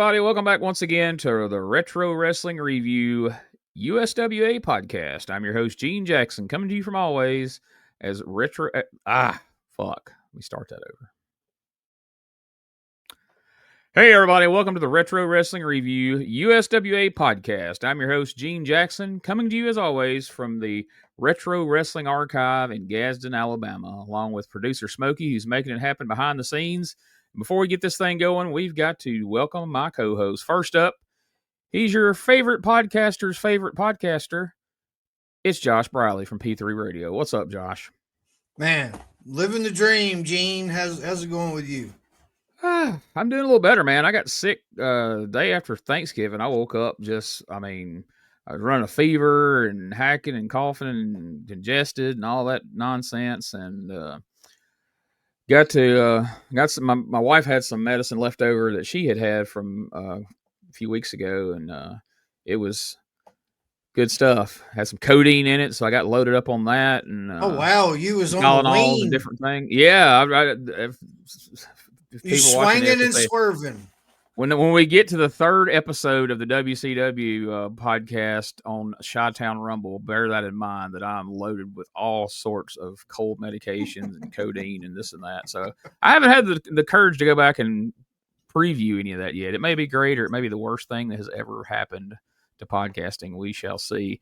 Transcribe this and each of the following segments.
everybody. Welcome back once again to the Retro Wrestling Review USWA podcast. I'm your host, Gene Jackson, coming to you from always as Retro... Let me start that over. Hey, everybody. Welcome to the Retro Wrestling Review USWA podcast. I'm your host, Gene Jackson, coming to you as always from the Retro Wrestling Archive in Gadsden, Alabama, along with producer Smokey, who's making it happen behind the scenes. Before we get this thing going, we've got to welcome my co-host. First up, he's your favorite podcaster's favorite podcaster. It's Josh Briley from P3 Radio. What's up, Josh? Man, living the dream, Gene. How's it going with you? I'm doing a little better, man. I got sick day after Thanksgiving. I woke up I was running a fever and hacking and coughing and congested and all that nonsense. And my wife had some medicine left over that she had from a few weeks ago, and it was good stuff. Had some codeine in it, so I got loaded up on that. And oh wow, you was on the lean, different thing. Yeah, you swinging and swerving. When we get to the third episode of the WCW podcast on Chi-Town Rumble, bear that in mind that I'm loaded with all sorts of cold medications and codeine and this and that. So I haven't had the courage to go back and preview any of that yet. It may be great or it may be the worst thing that has ever happened to podcasting. We shall see.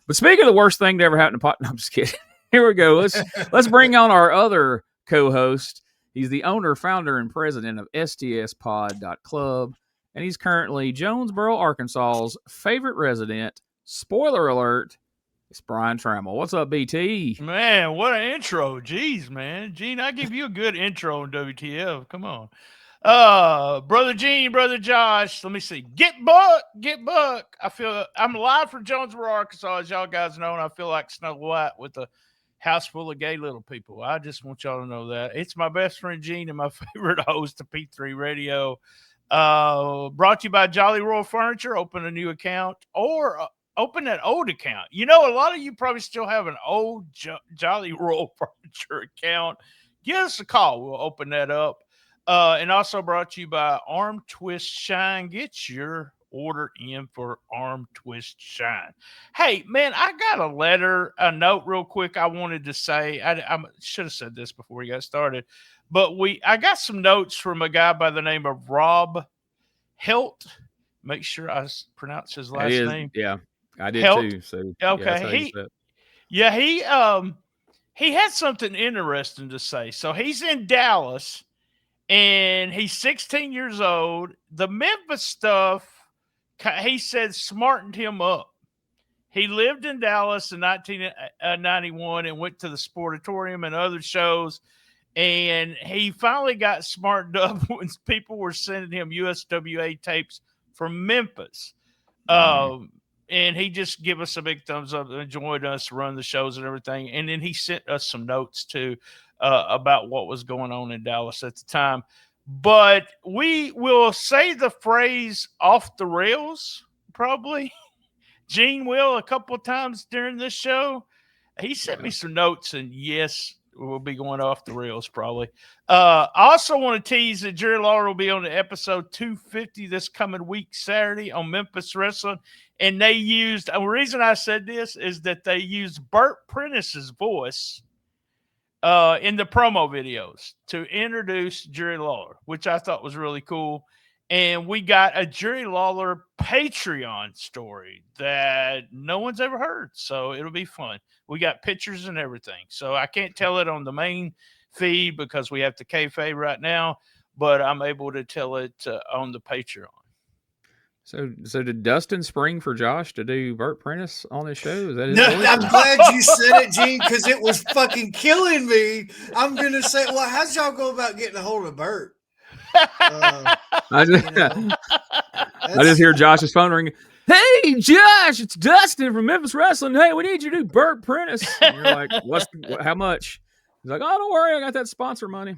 But speaking of the worst thing to ever happen to no, I'm just kidding. Here we go. Let's bring on our other co-host. He's the owner, founder, and president of STSpod.club, and he's currently Jonesboro, Arkansas's favorite resident. Spoiler alert, it's Brian Trammell. What's up, BT? Man, what an intro. Jeez, man. Gene, I give you a good intro in WTF. Come on. Brother Gene, Brother Josh, let me see. Get Buck. I feel I'm live from Jonesboro, Arkansas, as y'all guys know, and I feel like Snow White with a house full of gay little people. I just want y'all to know that. It's my best friend Gene and my favorite host of P3 Radio. Brought to you by Jolly Royal Furniture. Open a new account or open that old account. You know, a lot of you probably still have an old Jolly Royal Furniture account. Give us a call. We'll open that up. And also brought to you by Arm Twist Shine. Get your order in for Arm Twist Shine. Hey, man, I got a note real quick I wanted to say. I should have said this before we got started, but I got some notes from a guy by the name of Rob Helt. Make sure I pronounce his last name. Yeah, I did Helt. too. So okay, he had something interesting to say. So he's in Dallas, and he's 16 years old. The Memphis stuff, he said, smartened him up. He lived in Dallas in 1991 and went to the Sportatorium and other shows. And he finally got smartened up when people were sending him USWA tapes from Memphis. And he just gave us a big thumbs up, enjoyed us, run the shows and everything. And then he sent us some notes too about what was going on in Dallas at the time. But we will say the phrase off the rails, probably. Gene will a couple of times during this show. He sent me some notes, and yes, we'll be going off the rails probably. I also want to tease that Jerry Lawler will be on the episode 250 this coming week, Saturday, on Memphis Wrestling. And the reason I said this is that they used Burt Prentice's voice in the promo videos to introduce Jerry Lawler, which I thought was really cool. And we got a Jerry Lawler Patreon story that no one's ever heard. So it'll be fun. We got pictures and everything. So I can't tell it on the main feed because we have to kayfabe right now, but I'm able to tell it on the Patreon. So did Dustin spring for Josh to do Burt Prentice on his show? Is that his No, voice? I'm glad you said it, Gene, because it was fucking killing me. I'm going to say, well, how'd y'all go about getting a hold of Burt? I just hear Josh's phone ring. Hey, Josh, it's Dustin from Memphis Wrestling. Hey, we need you to do Burt Prentice. And you're like, how much? He's like, oh, don't worry. I got that sponsor money.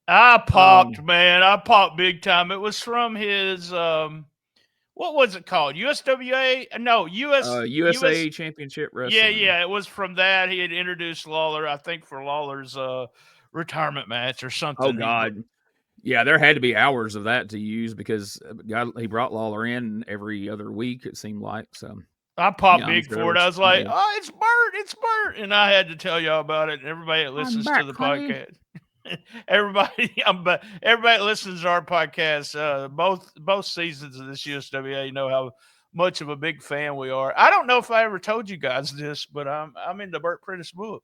I popped, man. I popped big time. It was from his... what was it called? USWA? No, USA Championship Wrestling. Yeah. It was from that. He had introduced Lawler, I think, for Lawler's retirement match or something. Oh, God. Yeah, there had to be hours of that to use because he brought Lawler in every other week, it seemed like. So I popped I'm big sure for it. I was yeah. like, "Oh, it's Bert," and I had to tell y'all about it. And everybody that listens to the podcast, everybody that listens to our podcast, both seasons of this USWA know how much of a big fan we are. I don't know if I ever told you guys this, but I'm in the Bert Prentice book.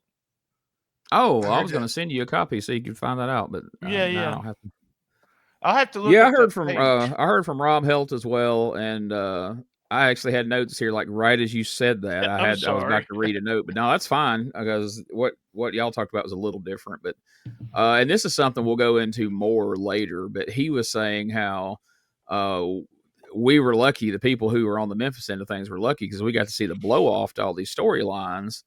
Oh, I was going to send you a copy so you could find that out, but yeah. I'll have to. I'll have to look. Yeah, up I heard from Rob Helt as well, and I actually had notes here, like right as you said that. I was about to read a note, but no, that's fine because what y'all talked about was a little different. But and this is something we'll go into more later. But he was saying how we were lucky. The people who were on the Memphis end of things were lucky because we got to see the blow off to all these storylines.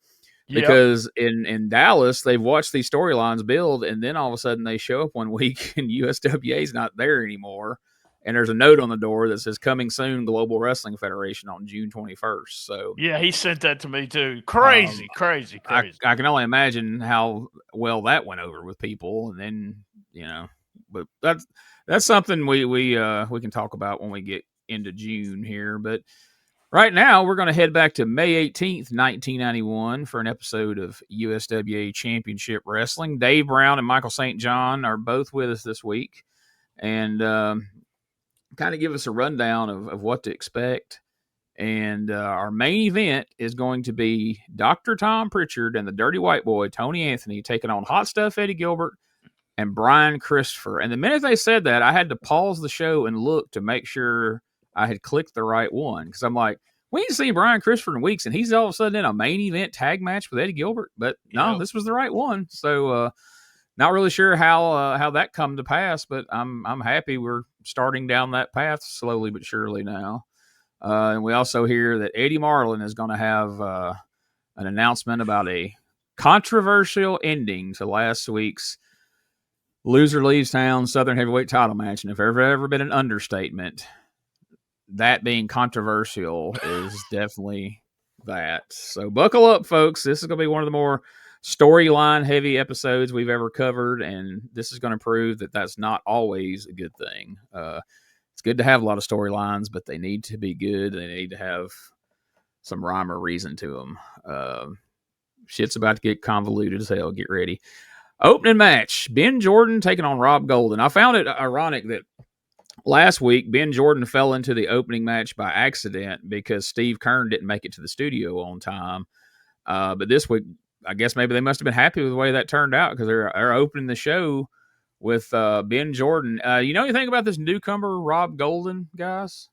Because in Dallas, they've watched these storylines build, and then all of a sudden they show up one week and USWA is not there anymore. And there's a note on the door that says "Coming soon, Global Wrestling Federation on June 21st." So yeah, he sent that to me too. Crazy. I can only imagine how well that went over with people, and then but that's something we can talk about when we get into June here, but. Right now, we're going to head back to May 18th, 1991 for an episode of USWA Championship Wrestling. Dave Brown and Michael St. John are both with us this week and kind of give us a rundown of what to expect. And our main event is going to be Dr. Tom Pritchard and the Dirty White Boy, Tony Anthony, taking on Hot Stuff Eddie Gilbert and Brian Christopher. And the minute they said that, I had to pause the show and look to make sure I had clicked the right one because I'm like, we ain't seen Brian Christopher in weeks, and he's all of a sudden in a main event tag match with Eddie Gilbert. But no, this was the right one. So not really sure how that come to pass, but I'm happy we're starting down that path slowly but surely now. And we also hear that Eddie Marlin is going to have an announcement about a controversial ending to last week's Loser Leaves Town Southern Heavyweight title match. And if there's ever been an understatement, that being controversial is definitely that. So buckle up, folks. This is going to be one of the more storyline heavy episodes we've ever covered, and this is going to prove that that's not always a good thing. It's good to have a lot of storylines, but they need to be good. They need to have some rhyme or reason to them. Shit's about to get convoluted as hell. Get ready. Opening match, Ben Jordan taking on Rob Golden. I found it ironic that last week, Ben Jordan fell into the opening match by accident because Steve Kern didn't make it to the studio on time. But this week, I guess maybe they must have been happy with the way that turned out because they're opening the show with Ben Jordan. You know anything about this newcomer, Rob Golden, guys?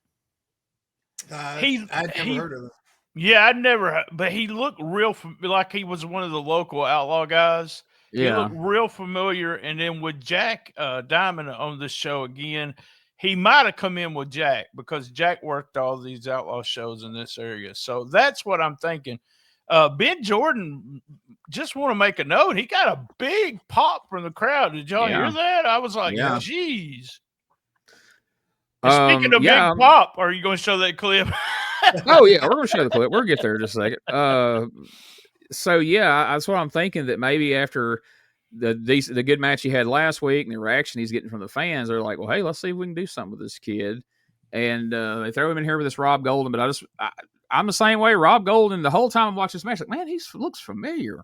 I'd never heard of him. Yeah, I'd never, but he looked real like he was one of the local outlaw guys. Yeah. He looked real familiar. And then with Jack Diamond on this show again, he might have come in with Jack because Jack worked all these outlaw shows in this area. So that's what I'm thinking. Ben Jordan, just want to make a note. He got a big pop from the crowd. Did y'all hear that? I was like, geez. Speaking of big pop, are you going to show that clip? Oh, yeah, we're going to show the clip. We'll get there in just a second. So, yeah, that's what I'm thinking, that maybe after the good match he had last week and the reaction he's getting from the fans, they're like, well, hey, let's see if we can do something with this kid. And they throw him in here with this Rob Golden, but I'm the same way. Rob Golden, the whole time I'm watching this match, like, man, he looks familiar,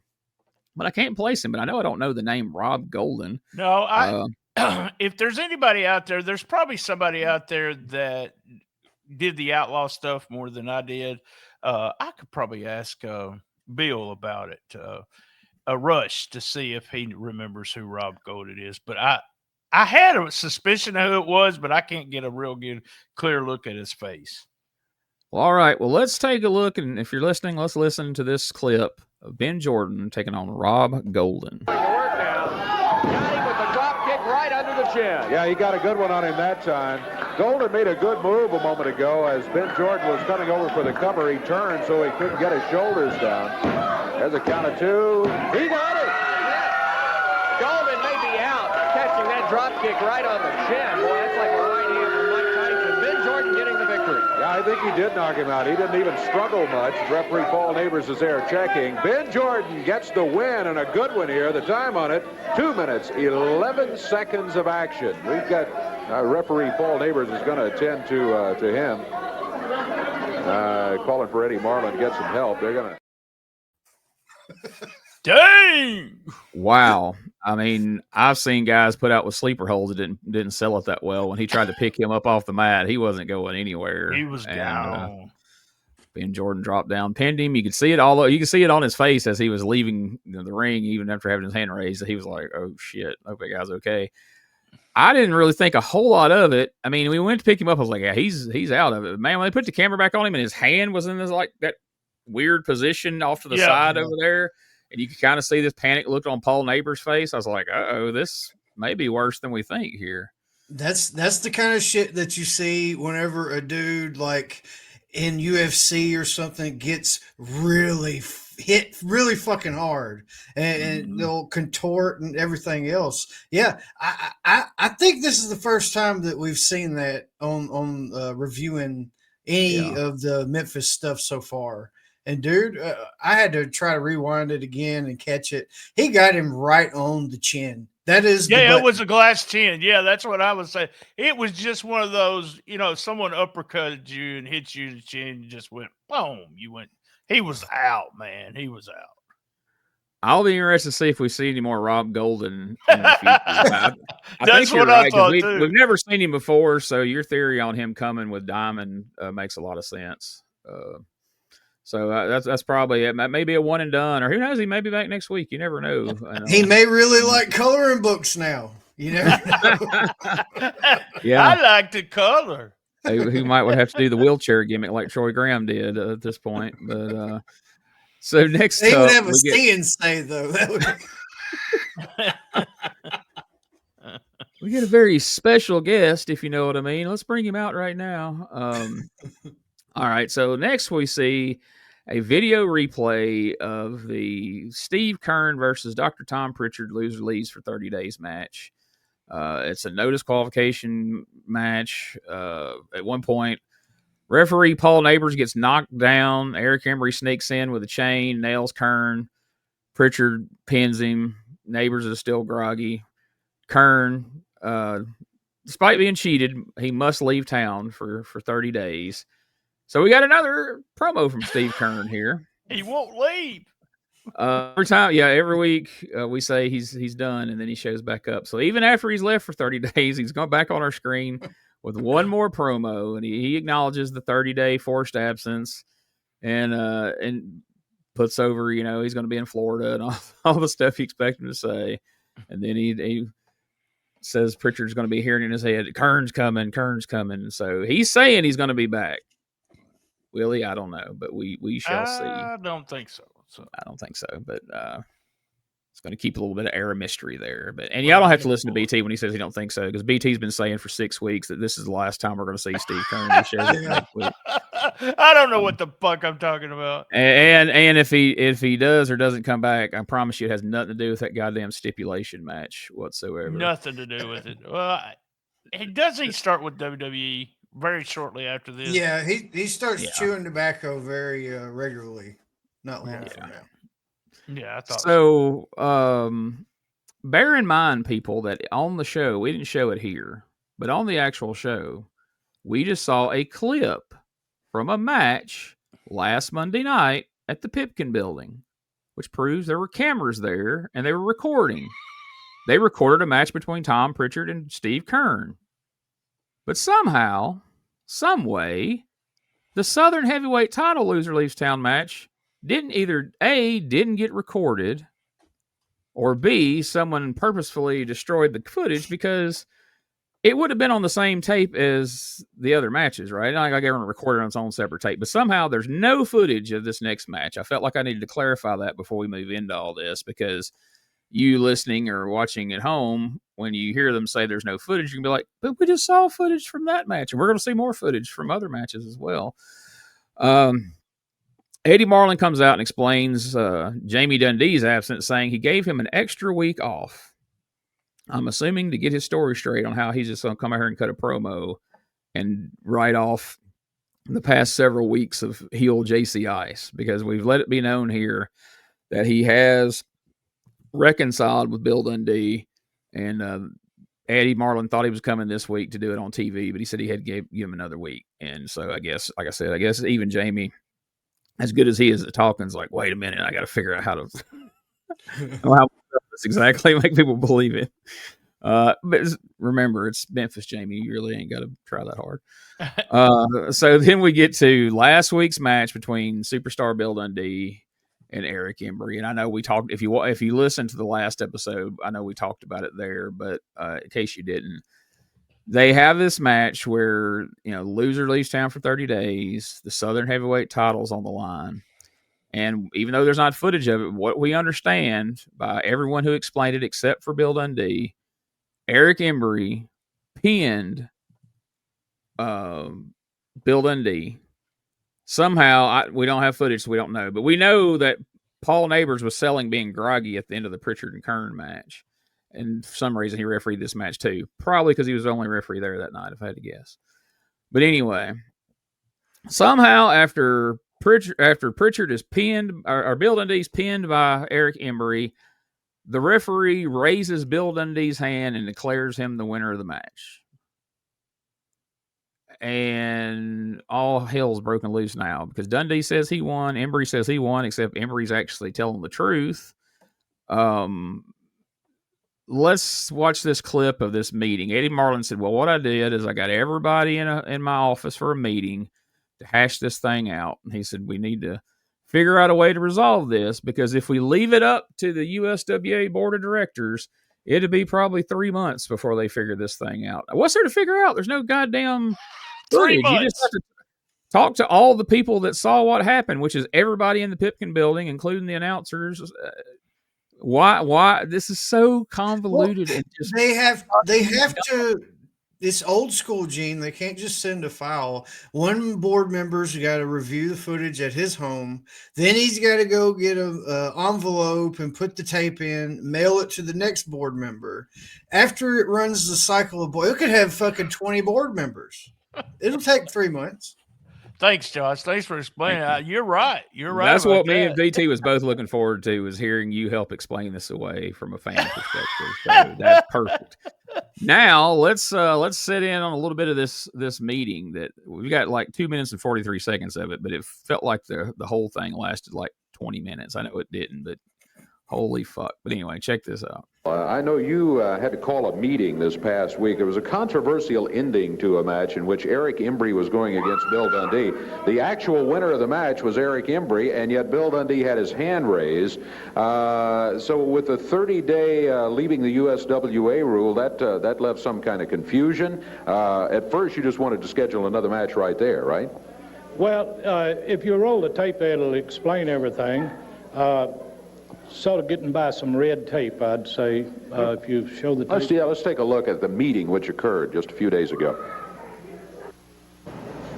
but I can't place him. But I know I don't know the name Rob Golden. No, if there's anybody out there, there's probably somebody out there that did the outlaw stuff more than I did. I could probably ask Bill about it, a Rush, to see if he remembers who Rob Golden is. But I had a suspicion of who it was, but I can't get a real good, clear look at his face. Well, all right. Well, let's take a look. And if you're listening, let's listen to this clip of Ben Jordan taking on Rob Golden. Got him with the drop kick right under the chin. Yeah, he got a good one on him that time. Golden made a good move a moment ago as Ben Jordan was coming over for the cover. He turned so he couldn't get his shoulders down. There's a count of two. He got it. Golden may be out, catching that drop kick right on the chin. Boy, that's like a right hand from Mike Tyson. Ben Jordan getting the victory. Yeah, I think he did knock him out. He didn't even struggle much. Referee Paul Neighbors is there checking. Ben Jordan gets the win, and a good one here. The time on it, 2 minutes, 11 seconds of action. We've got referee Paul Neighbors is going to attend to him. Calling for Eddie Marlin to get some help. They're going to. Dang! Wow. I mean, I've seen guys put out with sleeper holes that didn't sell it that well. When he tried to pick him up off the mat, he wasn't going anywhere. He was down. Ben Jordan dropped down, pinned him. You could see it you could see it on his face as he was leaving the ring, even after having his hand raised. He was like, "Oh shit, hope that guy's okay." I didn't really think a whole lot of it. I mean, we went to pick him up. I was like, "Yeah, he's out of it." Man, when they put the camera back on him and his hand was in this like that weird position off to the side over there. And you could kind of see this panic look on Paul Neighbors' face. I was like, "Uh-oh, this may be worse than we think here." That's the kind of shit that you see whenever a dude like in UFC or something gets really hit really fucking hard, and they'll contort and everything else. Yeah, I think this is the first time that we've seen that on reviewing any of the Memphis stuff so far. And dude, I had to try to rewind it again and catch it. He got him right on the chin. That is, it was a glass chin. Yeah, that's what I was saying. It was just one of those, someone uppercutted you and hit you in the chin and just went boom. He was out, man. He was out. I'll be interested to see if we see any more Rob Golden in the future. I That's what I thought, too. We've never seen him before, so your theory on him coming with Diamond makes a lot of sense. So that's probably it. Maybe a one and done, or who knows? He may be back next week. You never know. He may really like coloring books now. You never know. Yeah, I like to color. He might have to do the wheelchair gimmick like Troy Graham did at this point. But so next, they would have a see and say though. That would. We get a very special guest, if you know what I mean. Let's bring him out right now. All right. So next we see a video replay of the Steve Kern versus Dr. Tom Pritchard loser leaves for 30 days match. It's a no disqualification match. At one point, referee Paul Neighbors gets knocked down. Eric Emery sneaks in with a chain, nails Kern. Pritchard pins him. Neighbors is still groggy. Kern, despite being cheated, he must leave town for 30 days. So we got another promo from Steve Kern here. He won't leave. Every week we say he's done, and then he shows back up. So even after he's left for 30 days, he's going back on our screen with one more promo, and he acknowledges the 30-day forced absence, and puts over, he's going to be in Florida and all the stuff you expect him to say. And then he says Pritchard's going to be hearing in his head, Kern's coming. So he's saying he's going to be back. Will he? I don't know, but we shall see. I don't think so. I don't think so, but it's going to keep a little bit of air of mystery there. And y'all don't have to listen to BT when he says he don't think so, because BT's been saying for 6 weeks that this is the last time we're going to see Steve Kern. He shows it next week. I don't know what the fuck I'm talking about. And if he does or doesn't come back, I promise you it has nothing to do with that goddamn stipulation match whatsoever. Nothing to do with it. Well, he start with WWE very shortly after this? Yeah, he starts chewing tobacco very regularly. Not long from now. Yeah, I thought so. Bear in mind, people, that on the show, we didn't show it here, but on the actual show, we just saw a clip from a match last Monday night at the Pipkin building, which proves there were cameras there and they were recording. They recorded a match between Tom Pritchard and Steve Kern. But somehow, some way, the Southern Heavyweight title loser leaves town match didn't either A, didn't get recorded, or B, someone purposefully destroyed the footage because it would have been on the same tape as the other matches, right? Not like everyone recorded on its own separate tape, but somehow there's no footage of this next match. I felt like I needed to clarify that before we move into all this, because you listening or watching at home, when you hear them say there's no footage, you can be like, but we just saw footage from that match, and we're going to see more footage from other matches as well. Eddie Marlin comes out and explains Jamie Dundee's absence, saying he gave him an extra week off. I'm assuming to get his story straight on how he's just going to come out here and cut a promo and write off the past several weeks of heel JC Ice, because we've let it be known here that he has reconciled with Bill Dundee, and Eddie Marlin thought he was coming this week to do it on TV, but he said he had give him another week. And so I guess, like I said, I guess even Jamie, as good as he is at talking, is like, wait a minute, I got to figure out how to this exactly make people believe it. But remember, it's Memphis, Jamie. You really ain't got to try that hard. So then we get to last week's match between superstar Bill Dundee and Eric Embry. And I know we talked, if you listen to the last episode, I know we talked about it there, but in case you didn't, they have this match where, loser leaves town for 30 days. The Southern Heavyweight title's on the line. And even though there's not footage of it, what we understand by everyone who explained it except for Bill Dundee, Eric Embry pinned Bill Dundee. Somehow, we don't have footage, so we don't know. But we know that Paul Neighbors was selling being groggy at the end of the Pritchard and Kern match. And for some reason, he refereed this match too. Probably because he was the only referee there that night, if I had to guess. But anyway, somehow after Pritchard is pinned, or Bill Dundee's pinned by Eric Embry, the referee raises Bill Dundee's hand and declares him the winner of the match. And all hell's broken loose now because Dundee says he won. Embry says he won, except Embry's actually telling the truth. Let's watch this clip of this meeting. Eddie Marlin said, well, what I did is I got everybody in my office for a meeting to hash this thing out. And he said, we need to figure out a way to resolve this, because if we leave it up to the USWA board of directors, it'd be probably 3 months before they figure this thing out. What's there to figure out? There's no goddamn 3 months. You just have to talk to all the people that saw what happened, which is everybody in the Pipkin building, including the announcers. Why? This is so convoluted. And just they have to. It's old school, Gene. They can't just send a file. One board member's got to review the footage at his home. Then he's got to go get an envelope and put the tape in, mail it to the next board member. After it runs the cycle of it could have fucking 20 board members. It'll take 3 months. Thanks, Josh. Thanks for explaining. You're right. You're right. That's what me and VT was both looking forward to, was hearing you help explain this away from a fan perspective. So that's perfect. Now let's sit in on a little bit of this meeting that we got like 2 minutes and 43 seconds of it, but it felt like the whole thing lasted like 20 minutes. I know it didn't, but holy fuck. But anyway, check this out. I know you had to call a meeting this past week. There was a controversial ending to a match in which Eric Embry was going against Bill Dundee. The actual winner of the match was Eric Embry, and yet Bill Dundee had his hand raised. So with the 30-day leaving the USWA rule, that left some kind of confusion. At first, you just wanted to schedule another match right there, right? Well, if you roll the tape there, it'll explain everything. Sort of getting by some red tape, I'd say, if you show the tape. Let's take a look at the meeting which occurred just a few days ago.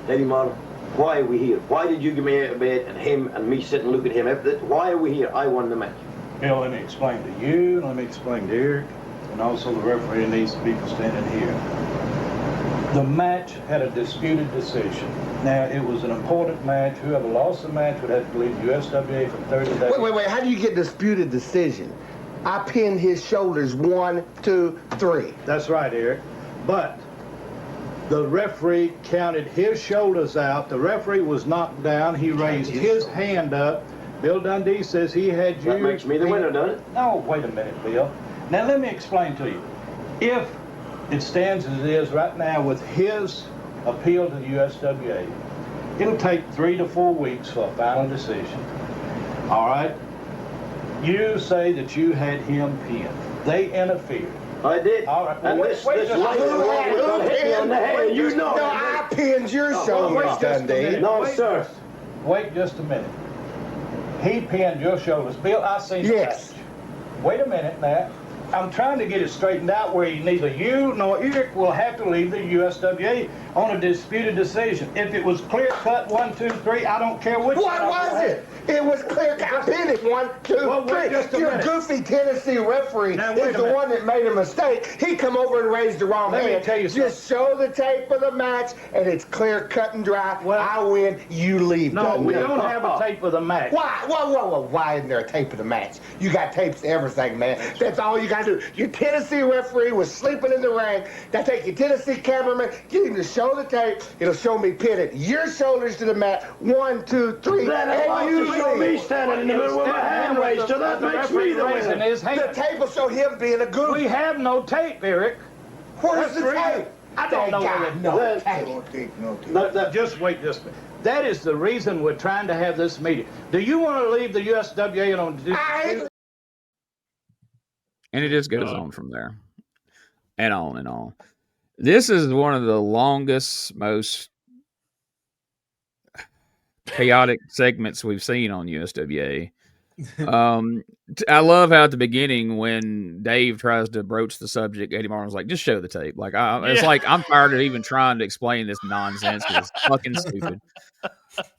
Eddie Marlin, why are we here? Why did you give me a bed and him and me sit and look at him? Why are we here? I won the match. Bill, let me explain to you, let me explain to Eric, and also the referee needs to be standing here. The match had a disputed decision. Now, it was an important match. Whoever lost the match would have to leave USWA for 30 days. Wait. How do you get disputed decision? I pinned his shoulders 1, 2, 3. That's right, Eric. But the referee counted his shoulders out. The referee was knocked down. He raised his hand up. Bill Dundee says he had you. That makes me the winner, doesn't it? No, wait a minute, Bill. Now, let me explain to you. If it stands as it is right now with his appeal to the USWA, it'll take 3 to 4 weeks for a final decision. All right? You say that you had him pinned. They interfered. I did. All right. And this light hit me on the head. You know. No, I pinned your shoulders, Dundee. No, sir. Wait just a minute. He pinned your shoulders. Bill, I seen the Yes. match. Wait a minute, Matt. I'm trying to get it straightened out where neither you nor Eric will have to leave the USWA on a disputed decision. If it was clear cut 1, 2, 3, I don't care which. What was it? It was clear cut. I pinned it 1, 2, 3. Your goofy Tennessee referee is the one that made a mistake. He come over and raised the wrong hand. Let me tell you something. Just show the tape of the match, and it's clear, cut, and dry. Well, I win, you leave. No, we don't have a tape of the match. Why? Whoa. Why isn't there a tape of the match? You got tapes of everything, man. That's all you got to do. Your Tennessee referee was sleeping in the ring. Now take your Tennessee cameraman, get him to show the tape. It'll show me pitted your shoulders to the mat. 1, 2, 3. And you show me standing in the middle with my hand raised, so that makes me the winner. The tape will show him being a goof. We have no tape, Eric. Where's the tape? I don't know. No tape. Just wait just a minute. That is the reason we're trying to have this meeting. Do you want to leave the USWA on? And it just goes on from there. And on and on. This is one of the longest, most chaotic segments we've seen on USWA. I love how at the beginning when Dave tries to broach the subject, Eddie Marlin's like, just show the tape. Like, it's like I'm tired of even trying to explain this nonsense because it's fucking stupid.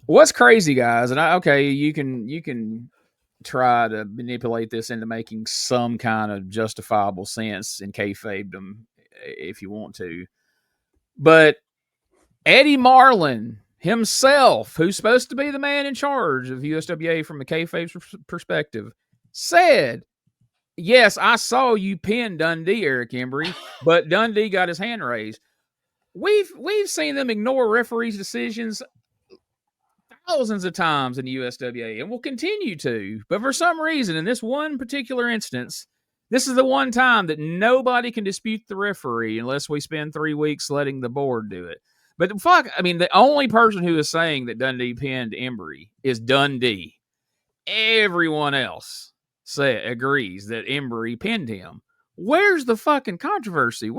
What's crazy, guys? And you can try to manipulate this into making some kind of justifiable sense in kayfabedom if you want to. But Eddie Marlin himself, who's supposed to be the man in charge of USWA from a kayfabe perspective, said, yes, I saw you pin Dundee, Eric Embry, but Dundee got his hand raised. We've seen them ignore referees' decisions thousands of times in the USWA, and will continue to. But for some reason, in this one particular instance, this is the one time that nobody can dispute the referee unless we spend 3 weeks letting the board do it. But the only person who is saying that Dundee pinned Embry is Dundee. Everyone else agrees that Embry pinned him. Where's the fucking controversy?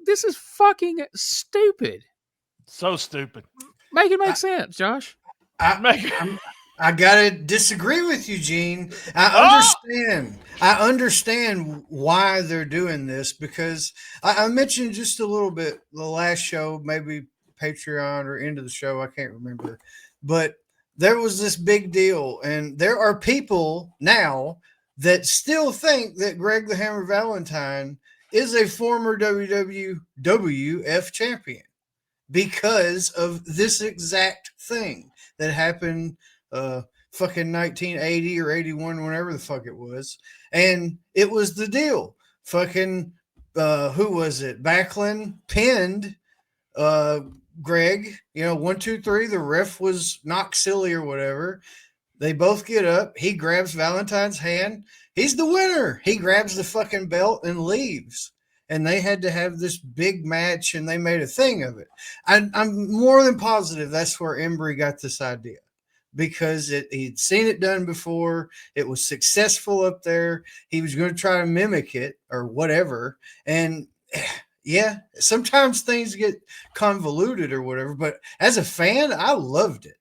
This is fucking stupid. So stupid. Make it make sense, Josh. I gotta disagree with you, Gene. I understand why they're doing this because I mentioned just a little bit the last show, maybe Patreon or end of the show, I can't remember, but there was this big deal, and there are people now that still think that Greg the Hammer Valentine is a former WWF champion because of this exact thing that happened fucking 1980 or 81, whenever the fuck it was. And it was the deal. Fucking who was it? Backlund pinned Greg, 1, 2, 3. The ref was not silly or whatever. They both get up. He grabs Valentine's hand. He's the winner. He grabs the fucking belt and leaves. And they had to have this big match, and they made a thing of it. I'm more than positive that's where Embry got this idea, because he'd seen it done before. It was successful up there. He was going to try to mimic it or whatever. And yeah, sometimes things get convoluted or whatever. But as a fan, I loved it,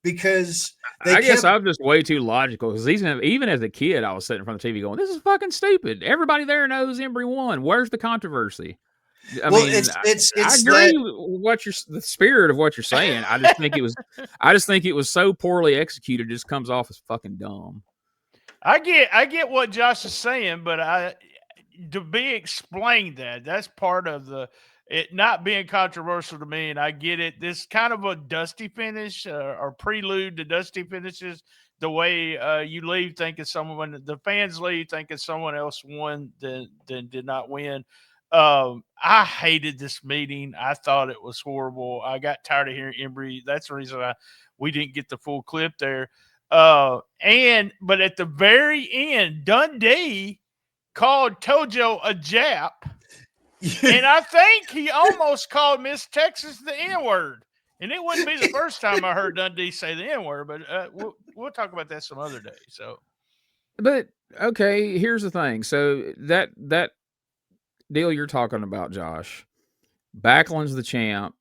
because I guess I'm just way too logical, because even as a kid, I was sitting in front of the TV going, this is fucking stupid. Everybody there knows Embry won. Where's the controversy? I agree with the spirit of what you're saying. I just think it was so poorly executed, it just comes off as fucking dumb. I get what Josh is saying, but to be explained that's part of it not being controversial to me, and I get it. This kind of a dusty finish or prelude to dusty finishes, the way you leave thinking the fans leave thinking someone else won then did not win. I hated this meeting. I thought it was horrible. I got tired of hearing Embry. That's the reason we didn't get the full clip there. But at the very end, Dundee called Tojo a Jap. And I think he almost called Miss Texas the N-word. And it wouldn't be the first time I heard Dundee say the N-word, but we'll talk about that some other day. So, but okay, here's the thing. So that deal you're talking about, Josh, Backlund's the champ,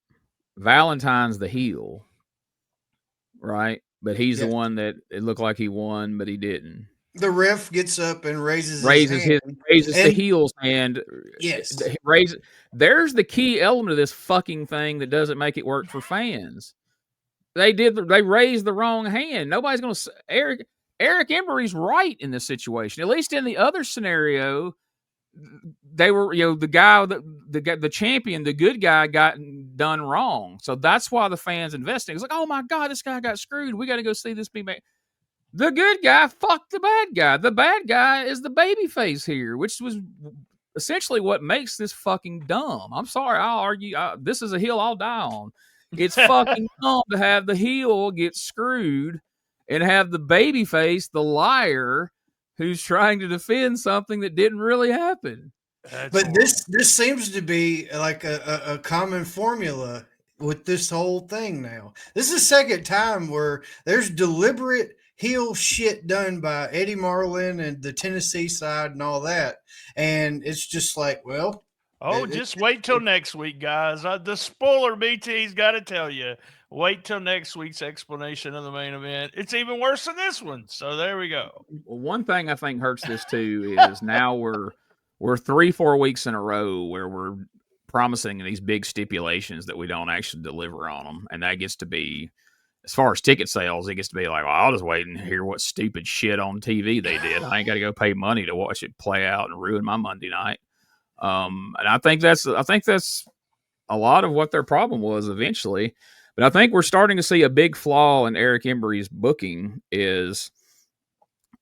Valentine's the heel, right? But he's the one that it looked like he won, but he didn't. The ref gets up and raises the heel's hand. Yes. There's the key element of this fucking thing that doesn't make it work for fans. They raised the wrong hand. Nobody's going to Eric Embry's right in this situation. At least in the other scenario, they were, the champion, the good guy got done wrong. So that's why the fans investing. It's like, oh my God, this guy got screwed. We got to go see this be made. The good guy fucked the bad guy. The bad guy is the babyface here, which was essentially what makes this fucking dumb. I'm sorry, I'll argue. This is a hill I'll die on. It's fucking dumb to have the heel get screwed and have the babyface, the liar, who's trying to defend something that didn't really happen. But this seems to be like a common formula with this whole thing now. This is the second time where there's deliberate heel shit done by Eddie Marlin and the Tennessee side and all that. And it's just like, well. Just wait till next week, guys. The spoiler BT's got to tell you. Wait till next week's explanation of the main event. It's even worse than this one. So there we go. Well, one thing I think hurts this too is now we're 3-4 weeks in a row where we're promising these big stipulations that we don't actually deliver on them. And that gets to be, as far as ticket sales, it gets to be like, well, I'll just wait and hear what stupid shit on TV they did. I ain't got to go pay money to watch it play out and ruin my Monday night. And I think that's a lot of what their problem was eventually. But I think we're starting to see a big flaw in Eric Embry's booking is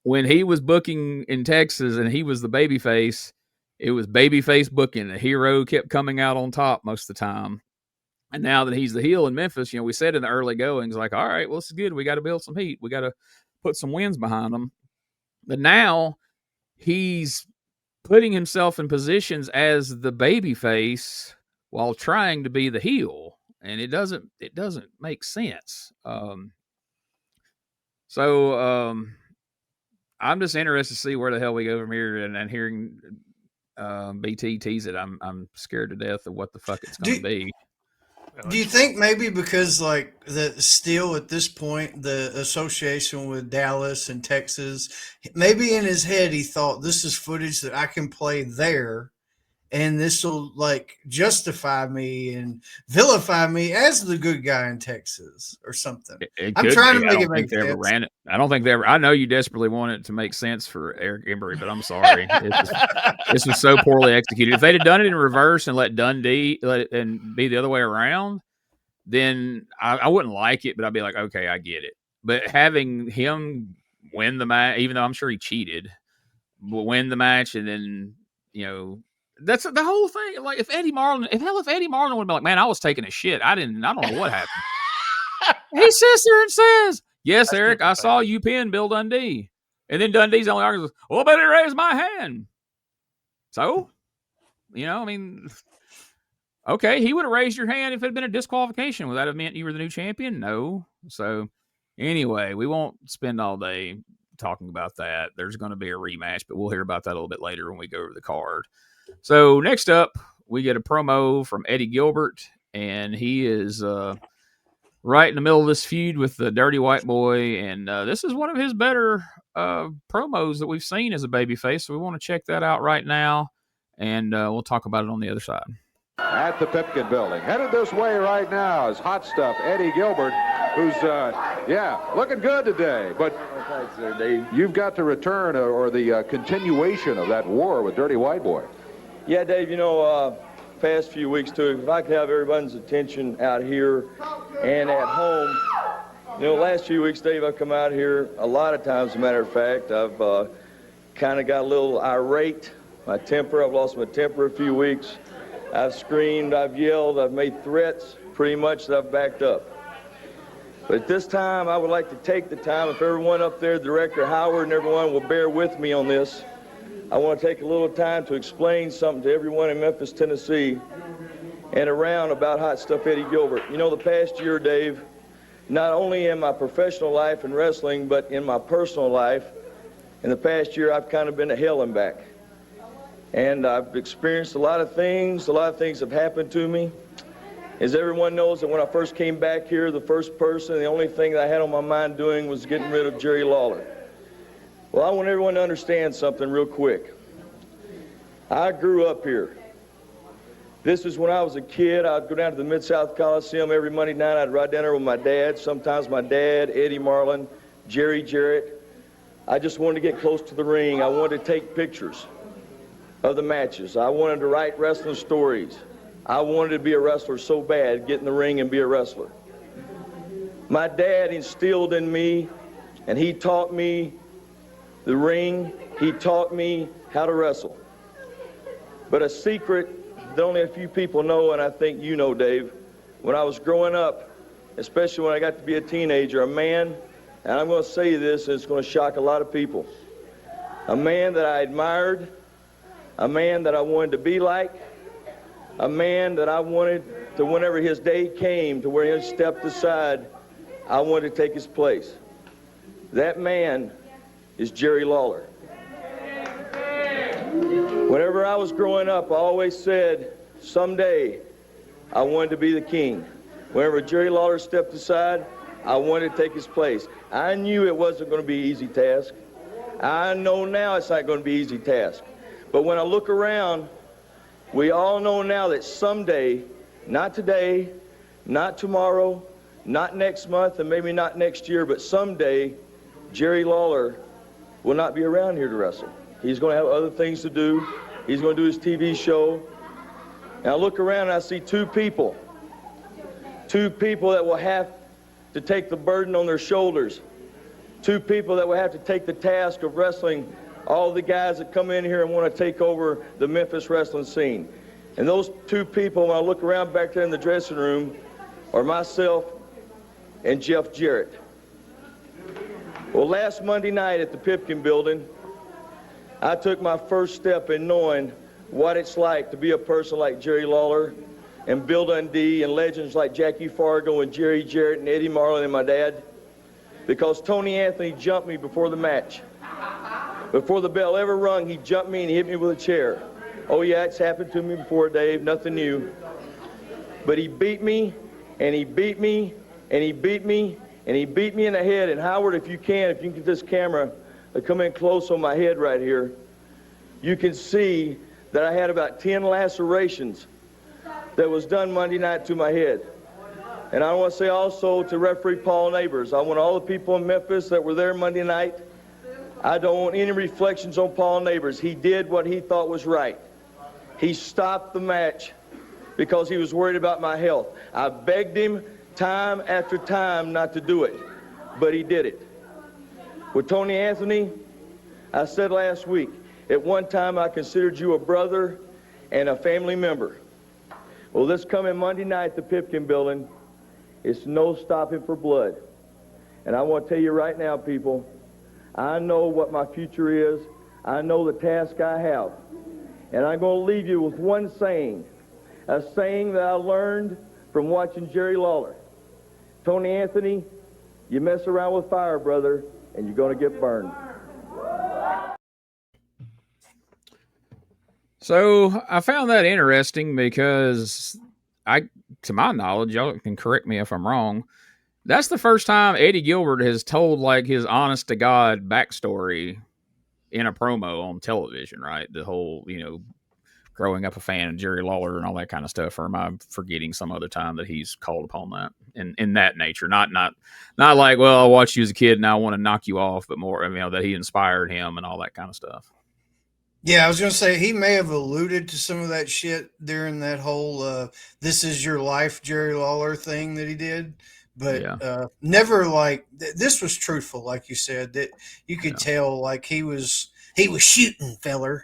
when he was booking in Texas and he was the babyface, it was babyface booking. The hero kept coming out on top most of the time. And now that he's the heel in Memphis, we said in the early goings, like, all right, well, this is good. We got to build some heat. We got to put some wins behind him. But now he's putting himself in positions as the babyface while trying to be the heel. And it doesn't make sense. So I'm just interested to see where the hell we go from here. And hearing BT tease it, I'm scared to death of what the fuck it's going to be. Do you think maybe because still at this point, the association with Dallas and Texas, maybe in his head he thought this is footage that I can play there, and this will justify me and vilify me as the good guy in Texas or something. I'm trying to make it make sense. I don't think they ever. I know you desperately want it to make sense for Eric Embry, but I'm sorry. This was so poorly executed. If they'd have done it in reverse and let Dundee and be the other way around, then I wouldn't like it, but I'd be like, okay, I get it. But having him win the match, even though I'm sure he cheated, but win the match and then, that's the whole thing. Like if Eddie Marlin would have been like, man, I was taking a shit. I don't know what happened. He sits there and says, yes, Eric, I saw you pin Bill Dundee. And then Dundee's only argues, well, but it raised my hand. So, okay, he would have raised your hand if it had been a disqualification. Would that have meant you were the new champion? No. So anyway, we won't spend all day talking about that. There's going to be a rematch, but we'll hear about that a little bit later when we go over the card. So next up, we get a promo from Eddie Gilbert, and he is right in the middle of this feud with the Dirty White Boy, and this is one of his better promos that we've seen as a babyface, so we want to check that out right now, and we'll talk about it on the other side. At the Pipkin building. Headed this way right now is Hot Stuff Eddie Gilbert, who's, looking good today. But you've got to return or the continuation of that war with Dirty White Boy. Yeah, Dave, past few weeks, too, if I could have everyone's attention out here and at home. Last few weeks, Dave, I've come out here a lot of times, as a matter of fact. I've kind of got a little irate. I've lost my temper a few weeks. I've screamed, I've yelled, I've made threats, pretty much that I've backed up. But at this time, I would like to take the time, if everyone up there, Director Howard and everyone will bear with me on this, I want to take a little time to explain something to everyone in Memphis, Tennessee, and around about Hot Stuff Eddie Gilbert. The past year, Dave, not only in my professional life in wrestling, but in my personal life, in the past year, I've kind of been to hell and back. And I've experienced a lot of things have happened to me. As everyone knows, that when I first came back here, the only thing that I had on my mind doing was getting rid of Jerry Lawler. Well, I want everyone to understand something real quick. I grew up here. This is when I was a kid. I'd go down to the Mid-South Coliseum every Monday night. I'd ride down there with my dad, sometimes my dad, Eddie Marlin, Jerry Jarrett. I just wanted to get close to the ring. I wanted to take pictures of the matches. I wanted to write wrestling stories. I wanted to be a wrestler so bad, get in the ring and be a wrestler. My dad instilled in me, and he taught me the ring. He taught me how to wrestle. But a secret that only a few people know, and I think you know, Dave, when I was growing up, especially when I got to be a teenager, a man, and I'm going to say this, and it's going to shock a lot of people, a man that I admired, a man that I wanted to be like, a man that I wanted to, whenever his day came to where he stepped aside, I wanted to take his place. That man is Jerry Lawler. Whenever I was growing up, I always said, someday I wanted to be the king. Whenever Jerry Lawler stepped aside, I wanted to take his place. I knew it wasn't going to be an easy task. I know now it's not going to be an easy task. But when I look around, we all know now that someday, not today, not tomorrow, not next month, and maybe not next year, but someday, Jerry Lawler will not be around here to wrestle. He's going to have other things to do. He's going to do his TV show. And I look around and I see two people that will have to take the burden on their shoulders, two people that will have to take the task of wrestling all the guys that come in here and want to take over the Memphis wrestling scene. And those two people, when I look around back there in the dressing room, are myself and Jeff Jarrett. Well, last Monday night at the Pipkin building, I took my first step in knowing what it's like to be a person like Jerry Lawler and Bill Dundee and legends like Jackie Fargo and Jerry Jarrett and Eddie Marlin and my dad, because Tony Anthony jumped me before the match. Before the bell ever rung, he jumped me and he hit me with a chair. Oh yeah, it's happened to me before, Dave, nothing new. But he beat me, and he beat me, and he beat me, and he beat me in the head. And Howard, if you can get this camera to come in close on my head right here, you can see that I had about 10 lacerations that was done Monday night to my head. And I want to say also to referee Paul Neighbors, I want all the people in Memphis that were there Monday night, I don't want any reflections on Paul Neighbors. He did what he thought was right. He stopped the match because he was worried about my health. I begged him time after time not to do it, but he did it. With Tony Anthony, I said last week, at one time I considered you a brother and a family member. Well, this coming Monday night, the Pipkin building, it's no stopping for blood. And I want to tell you right now, people, I know what my future is. I know the task I have. And I'm going to leave you with one saying, a saying that I learned from watching Jerry Lawler. Tony Anthony, you mess around with fire, brother, and you're going to get burned. So I found that interesting because to my knowledge, y'all can correct me if I'm wrong, that's the first time Eddie Gilbert has told like his honest to God backstory in a promo on television, right? The whole, growing up a fan of Jerry Lawler and all that kind of stuff. Or am I forgetting some other time that he's called upon that in that nature? Not like, well, I watched you as a kid and I want to knock you off, but more, that he inspired him and all that kind of stuff. Yeah, I was going to say he may have alluded to some of that shit during that whole "This Is Your Life" Jerry Lawler thing that he did, but never like this was truthful, like you said. That you could tell, like he was shooting, feller.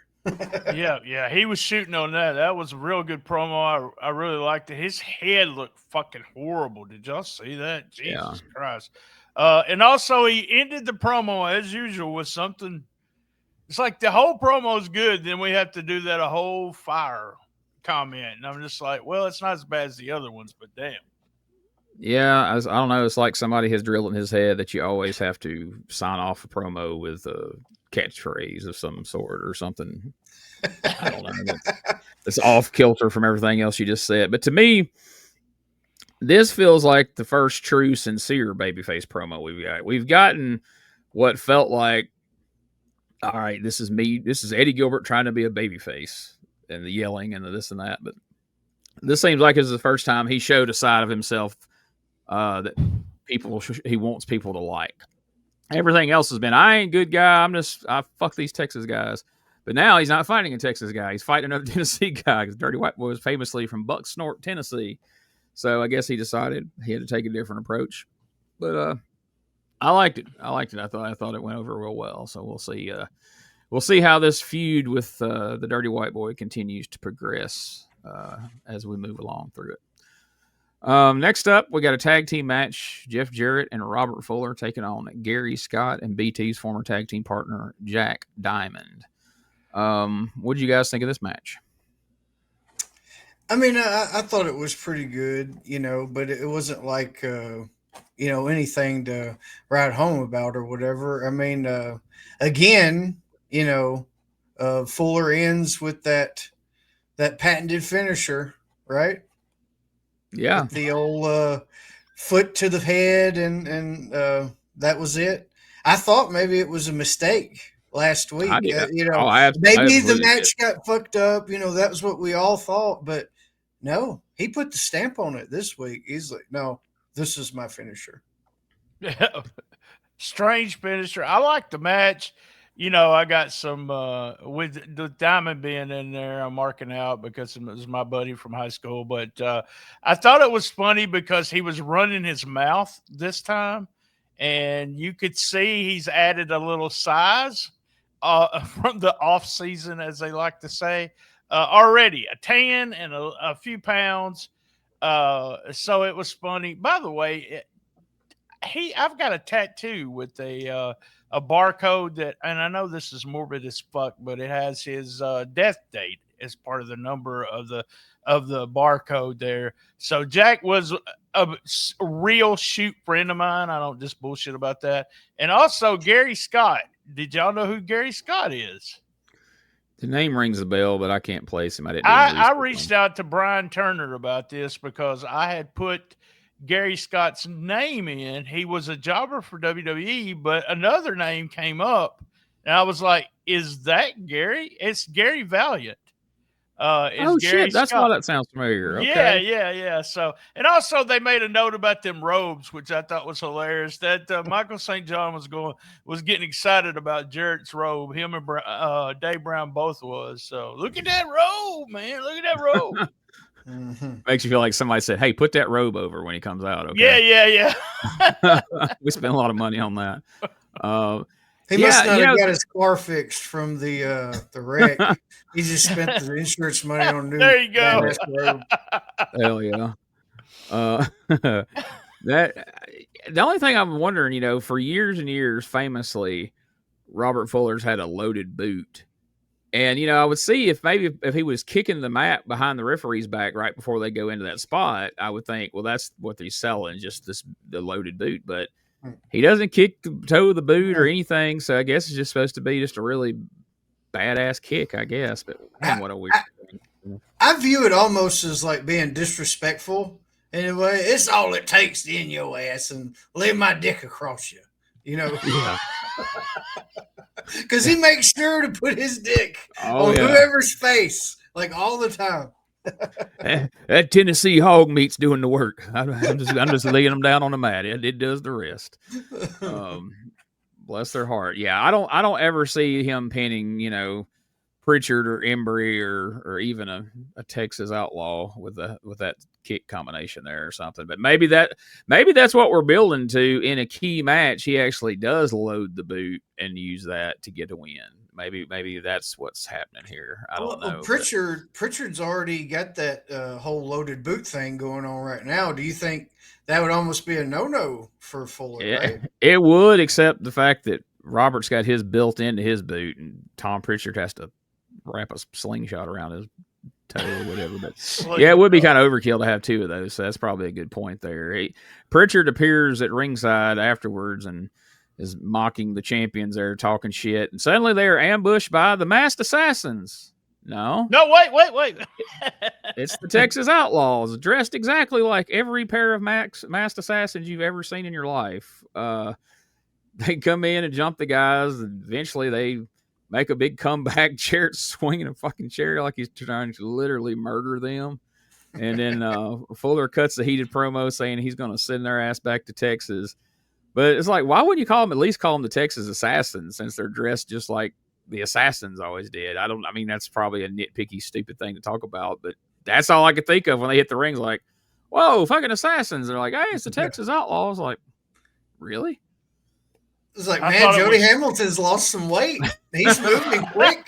yeah, he was shooting on that. That was a real good promo. I really liked it. His head looked fucking horrible. Did y'all see that? Jesus Christ! And also, he ended the promo as usual with something. It's like the whole promo is good, then we have to do that a whole fire comment, and I'm just like, well, it's not as bad as the other ones, but damn. Yeah, I don't know. It's like somebody has drilled in his head that you always have to sign off a promo with a catchphrase of some sort or something. I don't know. It's off kilter from everything else you just said. But to me, this feels like the first true, sincere babyface promo we've got. We've gotten what felt like all right, this is me. This is Eddie Gilbert trying to be a babyface and the yelling and the this and that. But this seems like it's the first time he showed a side of himself that he wants people to like. Everything else has been, I ain't a good guy. I fuck these Texas guys. But now he's not fighting a Texas guy. He's fighting another Tennessee guy because Dirty White Boy was famously from Bucksnort, Tennessee. So I guess he decided he had to take a different approach. But I liked it. I thought it went over real well. So we'll see. We'll see how this feud with the Dirty White Boy continues to progress as we move along through it. Next up, we got a tag team match. Jeff Jarrett and Robert Fuller taking on Gary Scott and BT's former tag team partner, Jack Diamond. What did you guys think of this match? I mean, I thought it was pretty good, but it wasn't like, anything to write home about or whatever. I mean, again, Fuller ends with that patented finisher, right? Yeah. With the old foot to the head, and that was it. I thought maybe it was a mistake last week. Maybe the match got fucked up. That was what we all thought. But no, he put the stamp on it this week. He's like, no, this is my finisher. Strange finisher. I like the match. I got some with the Diamond being in there. I'm marking out because it was my buddy from high school. But I thought it was funny because he was running his mouth this time, and you could see he's added a little size from the off season, as they like to say, already a tan and a few pounds. So it was funny. By the way, I've got a tattoo with a barcode that, and I know this is morbid as fuck, but it has his death date as part of the number of the barcode there. So Jack was a real shoot friend of mine. I don't just bullshit about that. And also Gary Scott. Did y'all know who Gary Scott is? The name rings a bell, but I can't place him. I reached out to Brian Turner about this because I had put Gary Scott's name in. He was a jobber for WWE, but another name came up, and I was like, "Is that Gary? It's Gary Valiant." Gary shit! That's Scott. why that sounds familiar. Okay. Yeah. So, and also they made a note about them robes, which I thought was hilarious. That Michael St. John was getting excited about Jarrett's robe. Him and Dave Brown both was. So, look at that robe, man! Look at that robe. Mm-hmm. Makes you feel like somebody said, "Hey, put that robe over when he comes out." Okay. Yeah. We spent a lot of money on that. He must not have got his car fixed from the wreck. He just spent the insurance money on new. There you go. Robe. Hell yeah. The only thing I'm wondering, for years and years, famously, Robert Fuller's had a loaded boot. And, I would see if he was kicking the mat behind the referee's back right before they go into that spot, I would think, well, that's what they're selling, just the loaded boot. But he doesn't kick the toe of the boot or anything, so I guess it's just supposed to be just a really badass kick, I guess. But man, what a weird thing. I view it almost as like being disrespectful in a way. It's all it takes to end your ass and lay my dick across you. Yeah. Because he makes sure to put his dick on whoever's face, like all the time. That Tennessee hog meat's doing the work. I'm just laying them down on the mat. It does the rest. Bless their heart. Yeah, I don't ever see him pinning, Pritchard or Embry or even a Texas Outlaw with that kick combination there or something. But maybe that's what we're building to in a key match. He actually does load the boot and use that to get a win. Maybe that's what's happening here. I don't know. Pritchard's already got that whole loaded boot thing going on right now. Do you think that would almost be a no-no for Fuller? Yeah, right? It would, except the fact that Robert's got his built into his boot, and Tom Pritchard has to wrap a slingshot around his toe or whatever. But yeah, it would be kind of overkill to have two of those. So that's probably a good point there. Pritchard appears at ringside afterwards and is mocking the champions there, talking shit, and suddenly they are ambushed by the Masked Assassins. No, wait. It's the Texas Outlaws, dressed exactly like every pair of Masked Assassins you've ever seen in your life. They come in and jump the guys, and eventually they make a big comeback. Jarrett swinging a fucking chair like he's trying to literally murder them. And then Fuller cuts the heated promo saying he's going to send their ass back to Texas. But it's like, why wouldn't you at least call them the Texas Assassins, since they're dressed just like the Assassins always did? I mean, that's probably a nitpicky, stupid thing to talk about, but that's all I could think of when they hit the rings. Like, whoa, fucking Assassins. They're like, hey, it's the Texas Outlaws. Like, really? It's like, man, Jody Hamilton's lost some weight. He's moving quick.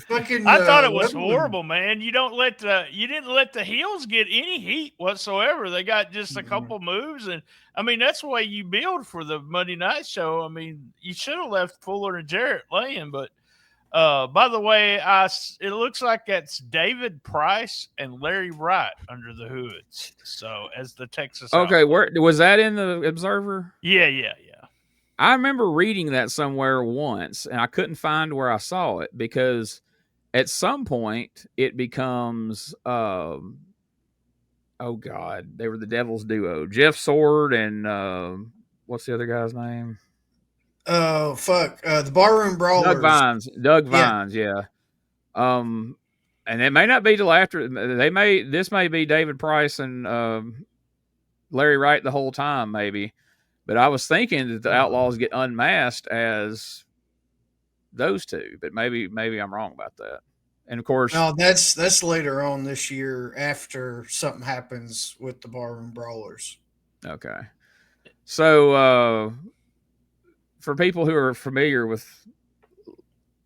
Fucking, I thought it was horrible, man. You didn't let the heels get any heat whatsoever. They got just a couple moves, and I mean that's the way you build for the Monday night show. I mean, you should have left Fuller and Jarrett laying, but by the way, it looks like that's David Price and Larry Wright under the hoods. So as the Texas Okay, where was that in the Observer? Yeah. I remember reading that somewhere once, and I couldn't find where I saw it, because at some point it becomes, oh God, they were the Devil's duo, Jeff Sword and what's the other guy's name? Oh fuck, the Barroom Brawlers. Doug Vines, yeah. And it may not be till after this may be David Price and Larry Wright the whole time, maybe. But I was thinking that the Outlaws get unmasked as those two, but maybe I'm wrong about that. And of course, no, that's later on this year after something happens with the Barroom Brawlers. Okay, so for people who are familiar with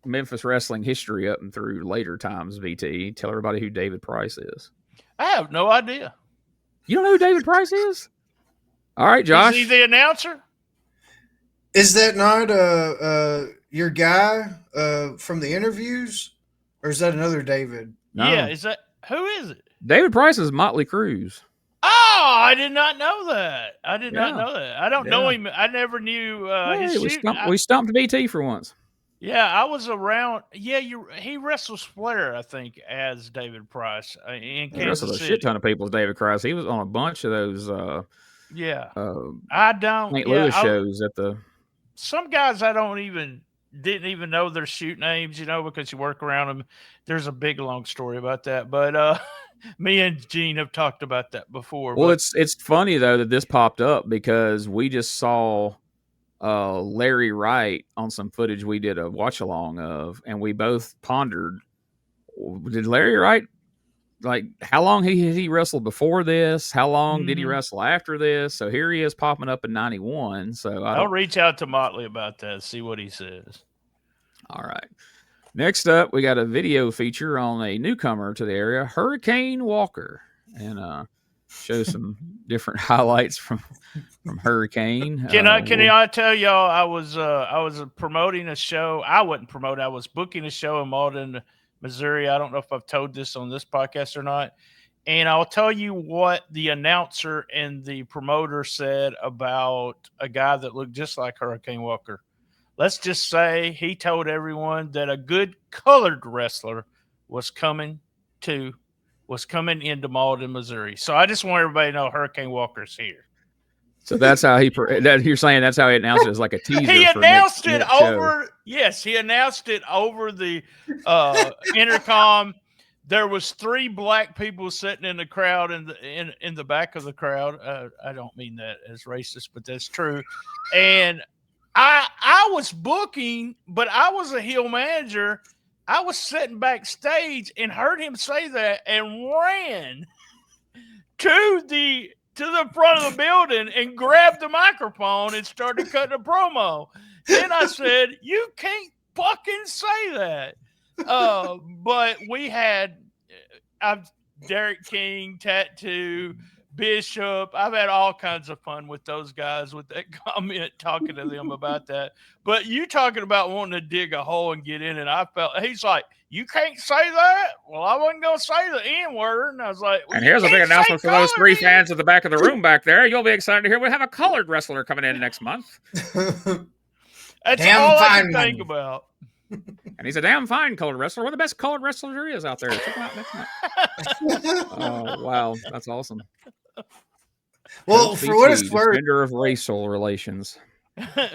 Memphis wrestling history up and through later times, VT, tell everybody who David Price is. I have no idea. You don't know who David Price is? All right, Josh. Is he the announcer? Is that not your guy from the interviews, or is that another David? No. Yeah, who is it? David Price is Motley Crue's. Oh, I did not know that. I don't know him. I never knew his we stumped BT for once. Yeah, I was around. Yeah, he wrestles Flair, I think, as David Price in Kansas City. He wrestled a shit ton of people as David Price. He was on a bunch of those I don't St. Louis shows at the. Some guys I didn't even know their shoot names, because you work around them. There's a big long story about that, but me and Gene have talked about that before. Well, it's funny though that this popped up because we just saw Larry Wright on some footage we did a watch along of, and we both pondered: did Larry Wright? Like, how long he wrestled before this? How long did he wrestle after this? So here he is popping up in 91. So I'll reach out to Motley about that, see what he says. All right. Next up, we got a video feature on a newcomer to the area, Hurricane Walker, and show some different highlights from Hurricane. Can I tell y'all I was promoting a show. I wasn't promoting. I was booking a show in Malden, Missouri. I don't know if I've told this on this podcast or not. And I'll tell you what the announcer and the promoter said about a guy that looked just like Hurricane Walker. Let's just say he told everyone that a good colored wrestler was coming into Malden, Missouri. So I just want everybody to know Hurricane Walker's here. So that's how you're saying that's how he announced it as like a teaser. He announced it over. Yes, he announced it over the intercom. There was 3 black people sitting in the crowd in the back of the crowd. I don't mean that as racist, but that's true. And I was booking, but I was a heel manager. I was sitting backstage and heard him say that and ran to the front of the building and grabbed the microphone and started cutting a promo. Then I said, "You can't fucking say that." But we had Derek King, Tattoo, Bishop. I've had all kinds of fun with those guys with that comment, talking to them about that. But you talking about wanting to dig a hole and get in, and I felt he's like, "You can't say that." Well, I wasn't going to say the N word, and I was like, "And here's a big announcement for those 3 fans at the back of the room back there. You'll be excited to hear we have a colored wrestler coming in next month." That's all I can think about. And he's a damn fine colored wrestler. One of the best colored wrestlers there is out there. Check him out next month. Oh, wow. That's awesome. Well, for what it's worth, defender of racial relations.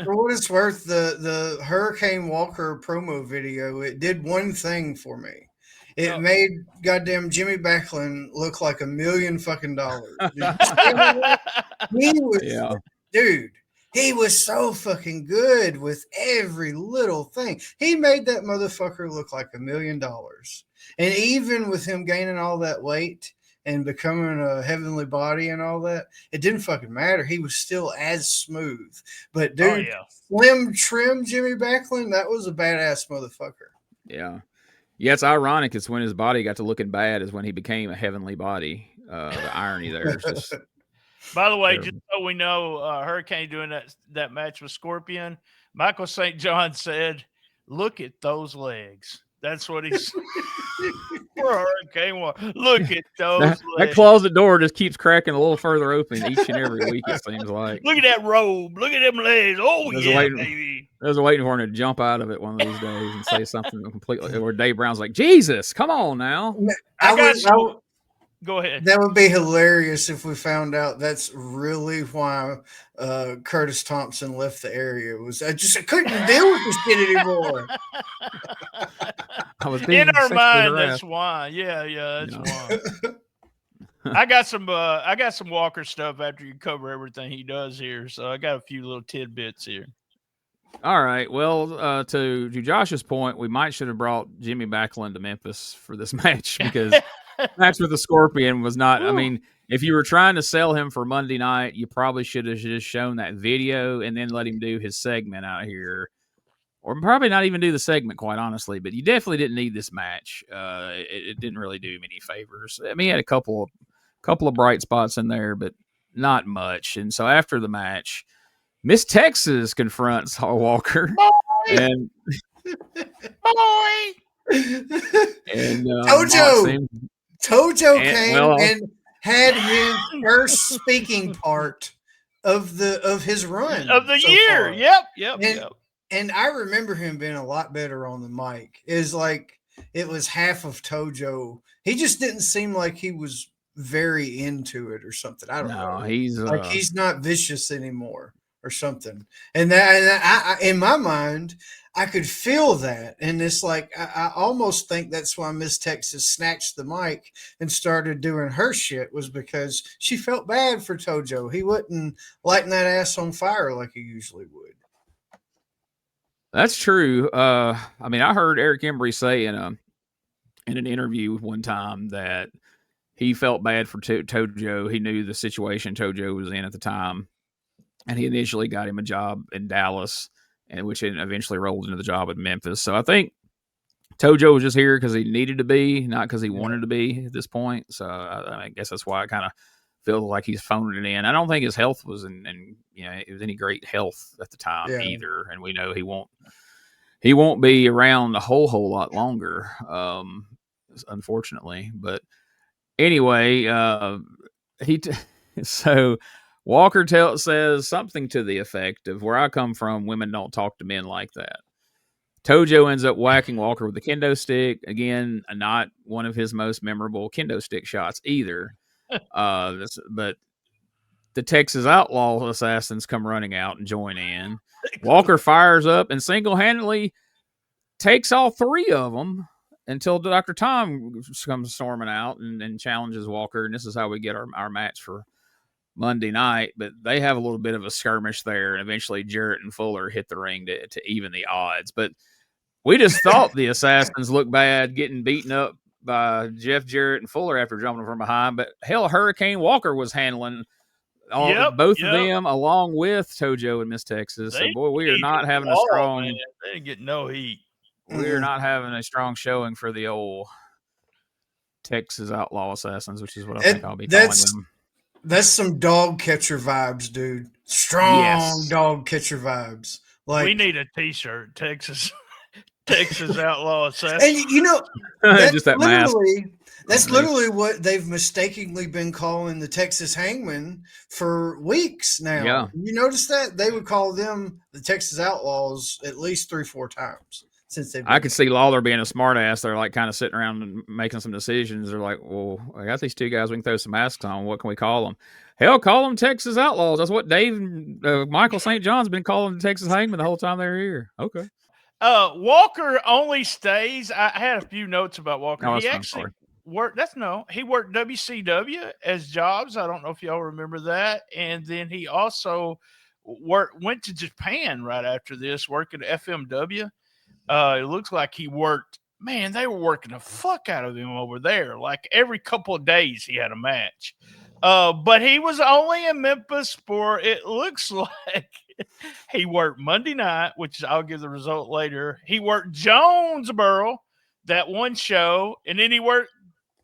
For what it's worth, the Hurricane Walker promo video, it did one thing for me. It made goddamn Jimmy Backlund look like $1 million fucking dollars. He was, dude. He was so fucking good with every little thing. He made that motherfucker look like $1 million. And even with him gaining all that weight and becoming a heavenly body and all that, it didn't fucking matter. He was still as smooth. But dude, slim trim Jimmy Backlund, that was a badass motherfucker. Yeah. Yeah, it's ironic. It's when his body got to looking bad is when he became a heavenly body. The irony there is just... By the way, just so we know, Hurricane doing that match with Scorpion, Michael St. John said, "Look at those legs." That's what he's for Hurricane One. Look at those legs. That closet door just keeps cracking a little further open each and every week, it seems like. Look at that robe. Look at them legs. Oh, baby. I was waiting for him to jump out of it one of these days and say something completely, where Dave Brown's like, Jesus, come on now. Go ahead. That would be hilarious if we found out that's really why Curtis Thompson left the area. I couldn't deal with this shit anymore. In our mind, that's why. Yeah, that's why. I got some Walker stuff after you cover everything he does here, so I got a few little tidbits here. All right. Well, to Josh's point, we might should have brought Jimmy Backlund to Memphis for this match because match with the Scorpion was not. I mean, if you were trying to sell him for Monday night, you probably should have just shown that video and then let him do his segment out here, or probably not even do the segment, quite honestly. But you definitely didn't need this match. It didn't really do him any favors. I mean, he had a couple of bright spots in there, but not much. And so after the match, Miss Texas confronts Walker, and Tojo came and had his first speaking part of his run of the year. Far. Yep. And I remember him being a lot better on the mic. It's like it was half of Tojo. He just didn't seem like he was very into it or something. I don't know. He's like he's not vicious anymore or something. And that in my mind, I could feel that. And it's like, I almost think that's why Miss Texas snatched the mic and started doing her shit, was because she felt bad for Tojo. He wouldn't lighten that ass on fire like he usually would. That's true. I mean, I heard Eric Embry say in an interview one time that he felt bad for Tojo. He knew the situation Tojo was in at the time, and he initially got him a job in Dallas, and which eventually rolled into the job at Memphis. So I think Tojo was just here because he needed to be, not because he wanted to be at this point. So I guess that's why I kind of feel like he's phoning it in. I don't think his health was it was any great health at the time either. And we know he won't be around a whole lot longer, unfortunately. But anyway, so Walker says something to the effect of, "Where I come from, women don't talk to men like that." Tojo ends up whacking Walker with a kendo stick. Again, not one of his most memorable kendo stick shots either. But the Texas Outlaw Assassins come running out and join in. Walker fires up and single-handedly takes all three of them until Dr. Tom comes storming out and challenges Walker. And this is how we get our match for Monday night. But they have a little bit of a skirmish there, and eventually Jarrett and Fuller hit the ring to even the odds. But we just thought the Assassins looked bad getting beaten up by Jeff Jarrett and Fuller after jumping from behind. But hell, Hurricane Walker was handling both of them along with Tojo and Miss Texas. So, boy, we are not having a strong... Man. They didn't get no heat. We are not having a strong showing for the old Texas Outlaw Assassins, which is what I think I'll be calling them. That's some dog catcher vibes, dude. Strong dog catcher vibes. Like, we need a T-shirt, Texas Outlaw Assassins. And just that mask. That's literally what they've mistakenly been calling the Texas Hangman for weeks now. Yeah. You notice that? They would call them the Texas Outlaws at least 3-4 times. since they've I been could see Lawler being a smartass. They're like kind of sitting around and making some decisions. They're like, well, I got these two guys. We can throw some masks on. What can we call them? Hell, call them Texas Outlaws. That's what Dave and Michael St. John's been calling the Texas Hangman the whole time they're here. Okay. Walker only stays. I had a few notes about Walker. Oh, he I'm actually sorry. worked. He worked WCW as jobs. I don't know if y'all remember that. And then he also went to Japan right after this, working at FMW. It looks like he worked. Man, they were working the fuck out of him over there. Like every couple of days, he had a match. But he was only in Memphis for, it looks like, he worked Monday night, which I'll give the result later. He worked Jonesboro, that one show, and then he worked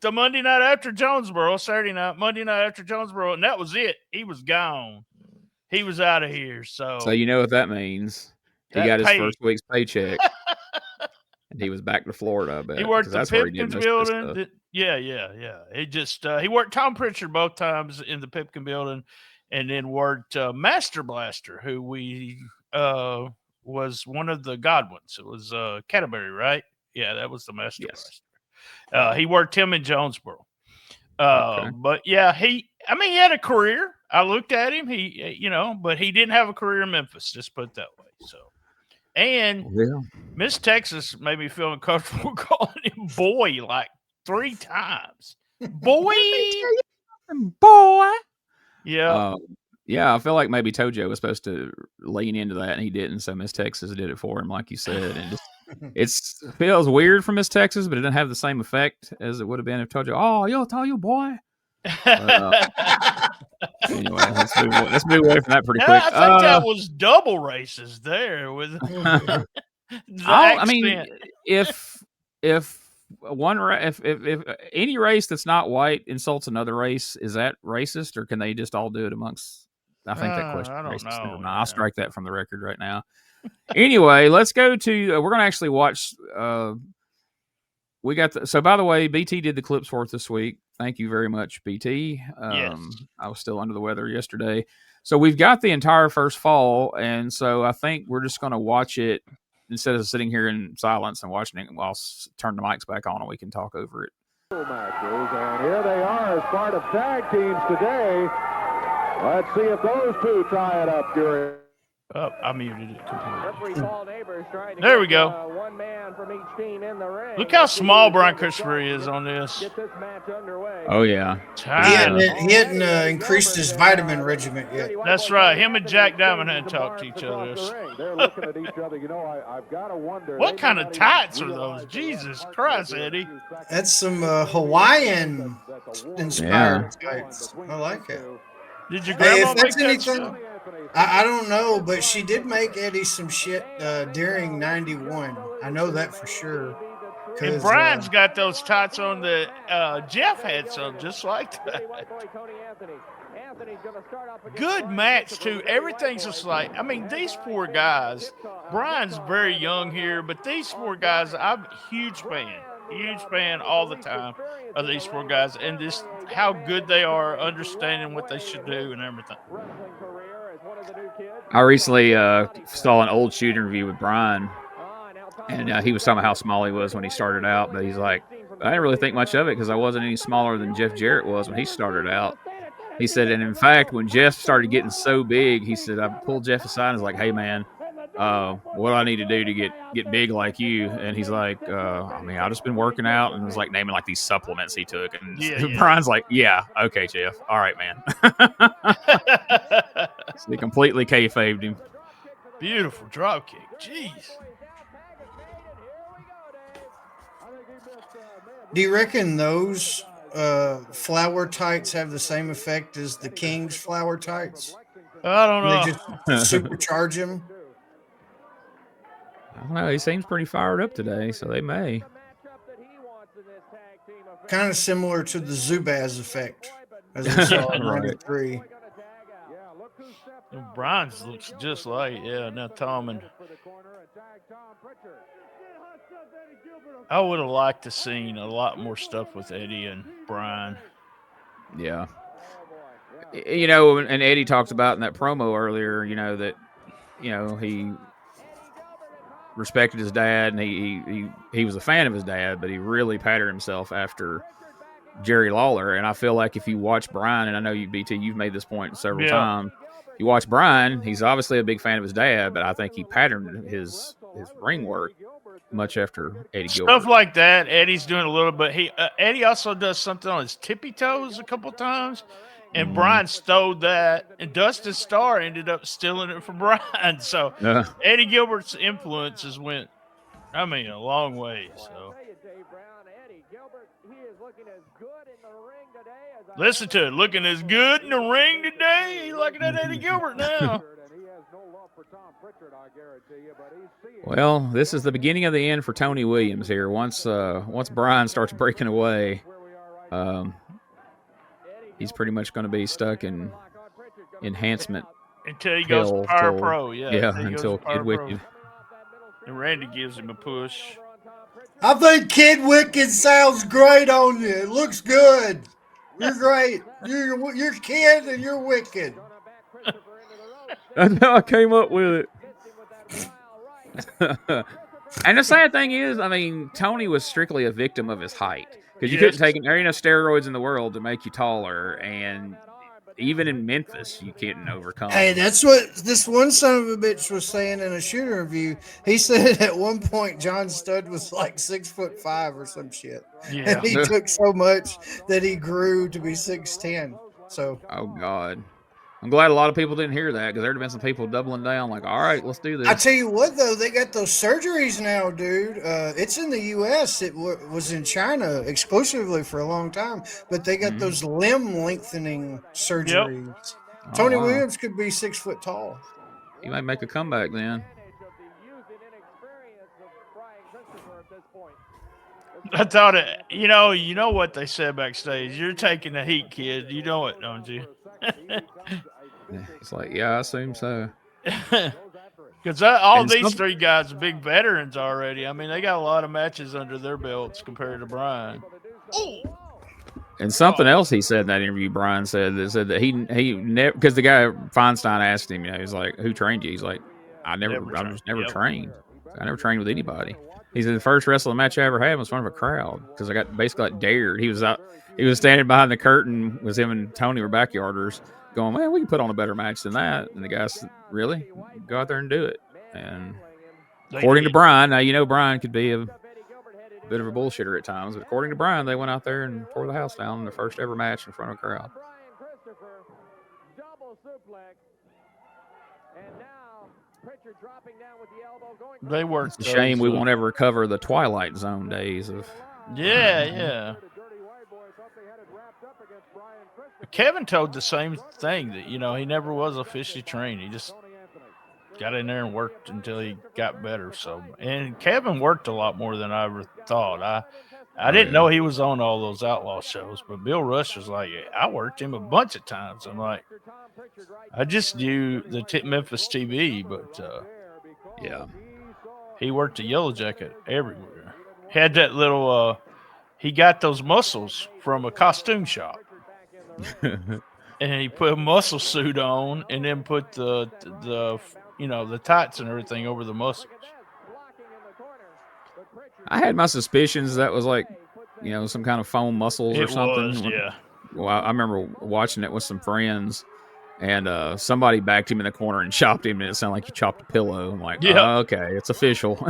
the Monday night after Jonesboro, Saturday night, Monday night after Jonesboro, and that was it. He was gone. He was out of here. So you know what that means. He got his first week's paycheck. And he was back to Florida, I bet. He worked the that's where he Pipkins did most of his building. stuff. Yeah. He just he worked Tom Pritchard both times in the Pipkin building, and then worked Master Blaster, who was one of the Godwins. It was Canterbury, right? Yeah, that was the Master Blaster. He worked him in Jonesboro. Okay. But yeah, he had a career. I looked at him. But he didn't have a career in Memphis. Just put it that way. So. And Miss Texas made me feel uncomfortable calling him boy like 3 times. Boy. Boy. Yeah. Yeah, I feel like maybe Tojo was supposed to lean into that and he didn't. So Miss Texas did it for him, like you said. And it feels weird for Miss Texas, but it didn't have the same effect as it would have been if Tojo, oh, you'll tell you, boy. Anyway, let's move away from that pretty quick. I think that was double racist there with the I mean, if any race that's not white insults another race, is that racist, or can they just all do it amongst? I think that question. I don't know. Never mind. I'll strike that from the record right now. Anyway, let's go to. We're going to actually watch. We got so. By the way, BT did the clips for us this week. Thank you very much, BT. Yes. I was still under the weather yesterday, so we've got the entire first fall, and so I think we're just going to watch it instead of sitting here in silence and watching it. While turn the mics back on and we can talk over it. Matches, and here they are as part of tag teams today. Let's see if those two tie it up during. Oh, I muted it completely. There we go. Look how small Brian Christopher is on this. Oh, yeah. He hadn't increased his vitamin regimen yet. That's right. Him and Jack Diamond hadn't talked to each other. What kind of tights are those? Jesus Christ, Eddie. That's some Hawaiian inspired tights. I like it. Did your grandma make anything? I don't know, but she did make Eddie some shit during '91. I know that for sure. And Brian's got those tights on that Jeff had some just like that. Good match, too. Everything's just like, these 4 guys, Brian's very young here, but these 4 guys, I'm a huge fan all the time of these 4 guys, and just how good they are, understanding what they should do and everything. I recently saw an old shoot interview with Brian, and he was talking about how small he was when he started out, but he's like, I didn't really think much of it because I wasn't any smaller than Jeff Jarrett was when he started out. He said, and in fact, when Jeff started getting so big, he said, I pulled Jeff aside and was like, hey, man, what do I need to do to get big like you? And he's like, I've just been working out, and was like naming like these supplements he took. And Brian's like, yeah, okay, Jeff. All right, man. So he completely kayfabed him. Beautiful drop kick. Jeez. Do you reckon those flower tights have the same effect as the King's flower tights? I don't know. They just supercharge him? I don't know. He seems pretty fired up today, so they may. Kind of similar to the Zubaz effect, as we saw in '93. Brian's looks just like, now Tom and... I would have liked to seen a lot more stuff with Eddie and Brian. Yeah. And Eddie talked about in that promo earlier, that, he respected his dad, and he was a fan of his dad, but he really patterned himself after Jerry Lawler. And I feel like if you watch Brian, and I know you, BT, you've made this point several times, you watch Brian, he's obviously a big fan of his dad, but I think he patterned his ring work much after Eddie Gilbert. Stuff like that, Eddie's doing a little bit. Eddie also does something on his tippy toes a couple times, and Brian stole that, and Dustin Starr ended up stealing it from Brian. So Eddie Gilbert's influences went, a long way. So listen to it, looking as good in the ring today. He's looking at Eddie Gilbert now. Well, this is the beginning of the end for Tony Williams here. Once Brian starts breaking away, he's pretty much going to be stuck in enhancement until he goes Power Pro. Until Kid Wicked. And Randy gives him a push. I think Kid Wicked sounds great on you. It looks good. You're great. You're Kid and you're Wicked. That's how I came up with it. And the sad thing is, Tony was strictly a victim of his height. Because you couldn't take it. There ain't no steroids in the world to make you taller. And even in Memphis, you couldn't overcome. Hey, that's what this one son of a bitch was saying in a shooter review. He said at one point John Studd was like 6'5" or some shit. Yeah. And he took so much that he grew to be 6'10". So. Oh, God. I'm glad a lot of people didn't hear that, because there would have been some people doubling down like, all right, let's do this. I tell you what, though, they got those surgeries now, dude. It's in the U.S. It was in China exclusively for a long time, but they got those limb lengthening surgeries. Yep. Tony Williams could be 6 foot tall. He might make a comeback then. I thought it, you know what they said backstage. You're taking the heat, kid. You know it, don't you? It's like, yeah, I assume so. Because all these three guys are big veterans already. They got a lot of matches under their belts compared to Brian. Oh. And something else he said in that interview, Brian said that he never, because the guy Feinstein asked him, he's like, who trained you? He's like, I was never trained. I never trained with anybody. He said the first wrestling match I ever had was in front of a crowd because I got basically dared. He was standing behind the curtain with him and Tony were backyarders going, man, we can put on a better match than that. And the guy said, really? Go out there and do it. And according to Brian, now Brian could be a bit of a bullshitter at times, but according to Brian, they went out there and tore the house down in their first ever match in front of a crowd. They worked. It's a shame we won't ever recover the Twilight Zone days of. Yeah. Kevin told the same thing that, he never was officially trained. He just got in there and worked until he got better. So, and Kevin worked a lot more than I ever thought. I didn't know he was on all those outlaw shows, but Bill Rush was like, I worked him a bunch of times. I'm like, I just knew the Memphis TV, but yeah, he worked a Yellow Jacket everywhere. Had that little, he got those muscles from a costume shop. And he put a muscle suit on and then put the tights and everything over the muscles. I had my suspicions that was like, some kind of foam muscles or something. Yeah. Well, I remember watching it with some friends, and somebody backed him in the corner and chopped him, and it sounded like he chopped a pillow. I'm like, oh, okay, it's official.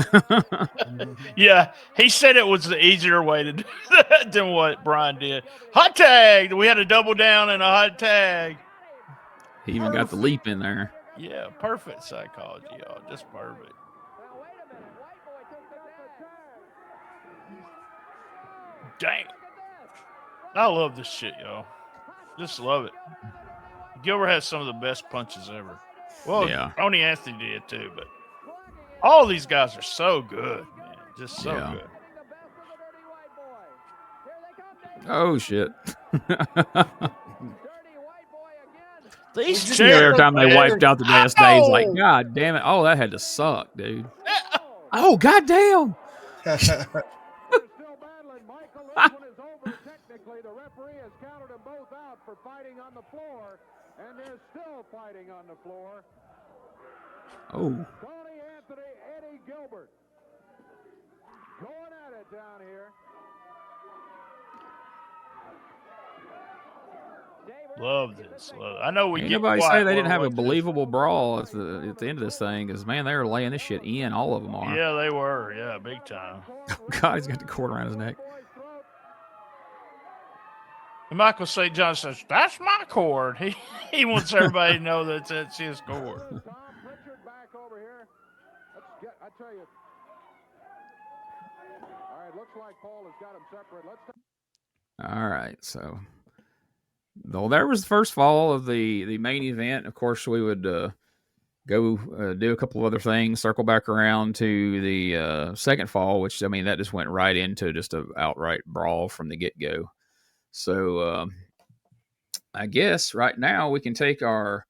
Yeah, he said it was the easier way to do that than what Brian did. Hot tag. We had a double down and a hot tag. He even got the leap in there. Yeah, perfect psychology, y'all. Just perfect. Dang. I love this shit, y'all. Just love it. Gilbert has some of the best punches ever. Well, yeah. Tony Anthony did too, but all these guys are so good, man. Just so good. Oh, shit. These chairs. Every time they wiped out the last day, it's like, God damn it. Oh, that had to suck, dude. Oh, God damn. The referee has counted them both out for fighting on the floor, and they're still fighting on the floor. Oh. Tony Anthony, Eddie Gilbert. Going at it down here. Love this. I know we Ain't get nobody quiet say they while didn't have a watching this. believable brawl at the end of this thing, because, man, they were laying this shit in. All of them are. Yeah, they were. Yeah, big time. God, he's got the cord around his neck. And Michael St. John says, that's my cord. He wants everybody to know that that's his cord. Tom Pritchard back over here. I tell you. All right, looks like Paul has got him separate. All right, so though there was the first fall of the main event. Of course, we would go do a couple of other things, circle back around to the second fall, which, I mean, that just went right into just an outright brawl from the get-go. So I guess right now we can take our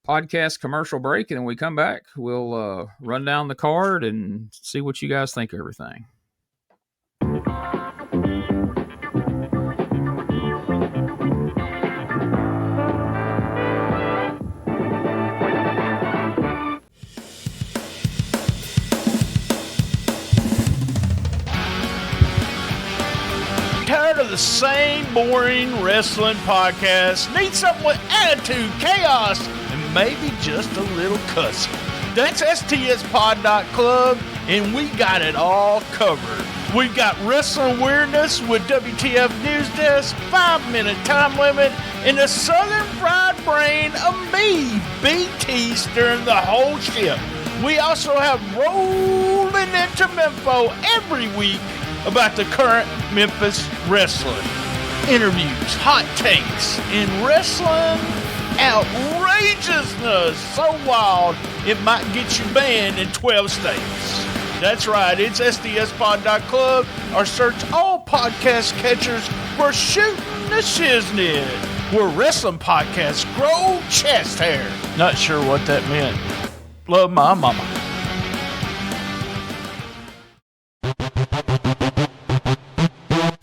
podcast commercial break, and then when we come back, we'll run down the card and see what you guys think of everything. Tired of the same boring wrestling podcast? Need something with attitude, chaos, and maybe just a little cussing? That's stspod.club, and we got it all covered. We got wrestling weirdness with WTF News Desk, 5-minute time limit, and the Southern Fried Brain of me, BT, steering the whole ship. We also have rolling into Memphis every week about the current Memphis wrestling. Interviews, hot takes, and wrestling outrageousness so wild it might get you banned in 12 states. That's right, it's SDSpod.club, or search all podcast catchers for Shooting the Shiznit, where wrestling podcasts grow chest hair. Not sure what that meant. Love my mama.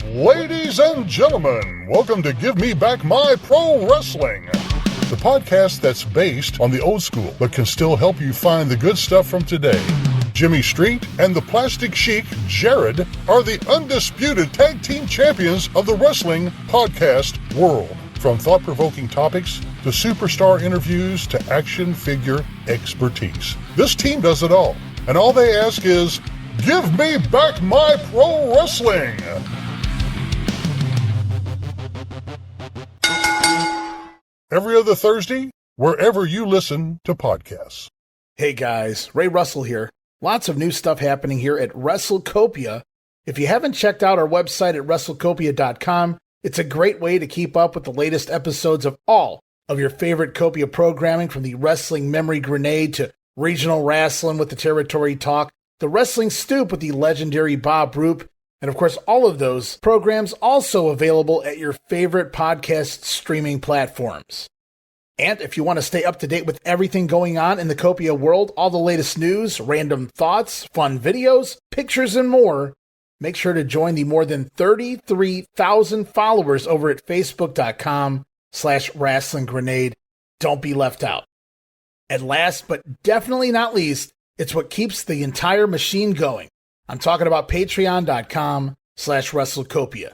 Ladies and gentlemen, welcome to Give Me Back My Pro Wrestling, the podcast that's based on the old school but can still help you find the good stuff from today. Jimmy Street and the Plastic Chic, Jared, are the undisputed tag team champions of the wrestling podcast world. From thought-provoking topics to superstar interviews to action figure expertise. This team does it all, and all they ask is, give me back my pro wrestling! Every other Thursday, wherever you listen to podcasts. Hey guys, Ray Russell here. Lots of new stuff happening here at WrestleCopia. If you haven't checked out our website at WrestleCopia.com, it's a great way to keep up with the latest episodes of all of your favorite Copia programming, from the Wrestling Memory Grenade to Regional Wrestling with the Territory Talk, the Wrestling Stoop with the legendary Bob Roop, and of course all of those programs also available at your favorite podcast streaming platforms. And if you want to stay up to date with everything going on in the Copia world, all the latest news, random thoughts, fun videos, pictures, and more, make sure to join the more than 33,000 followers over at Facebook.com/Wrestling Grenade. Don't be left out. And last but definitely not least, it's what keeps the entire machine going. I'm talking about Patreon.com/WrestleCopia.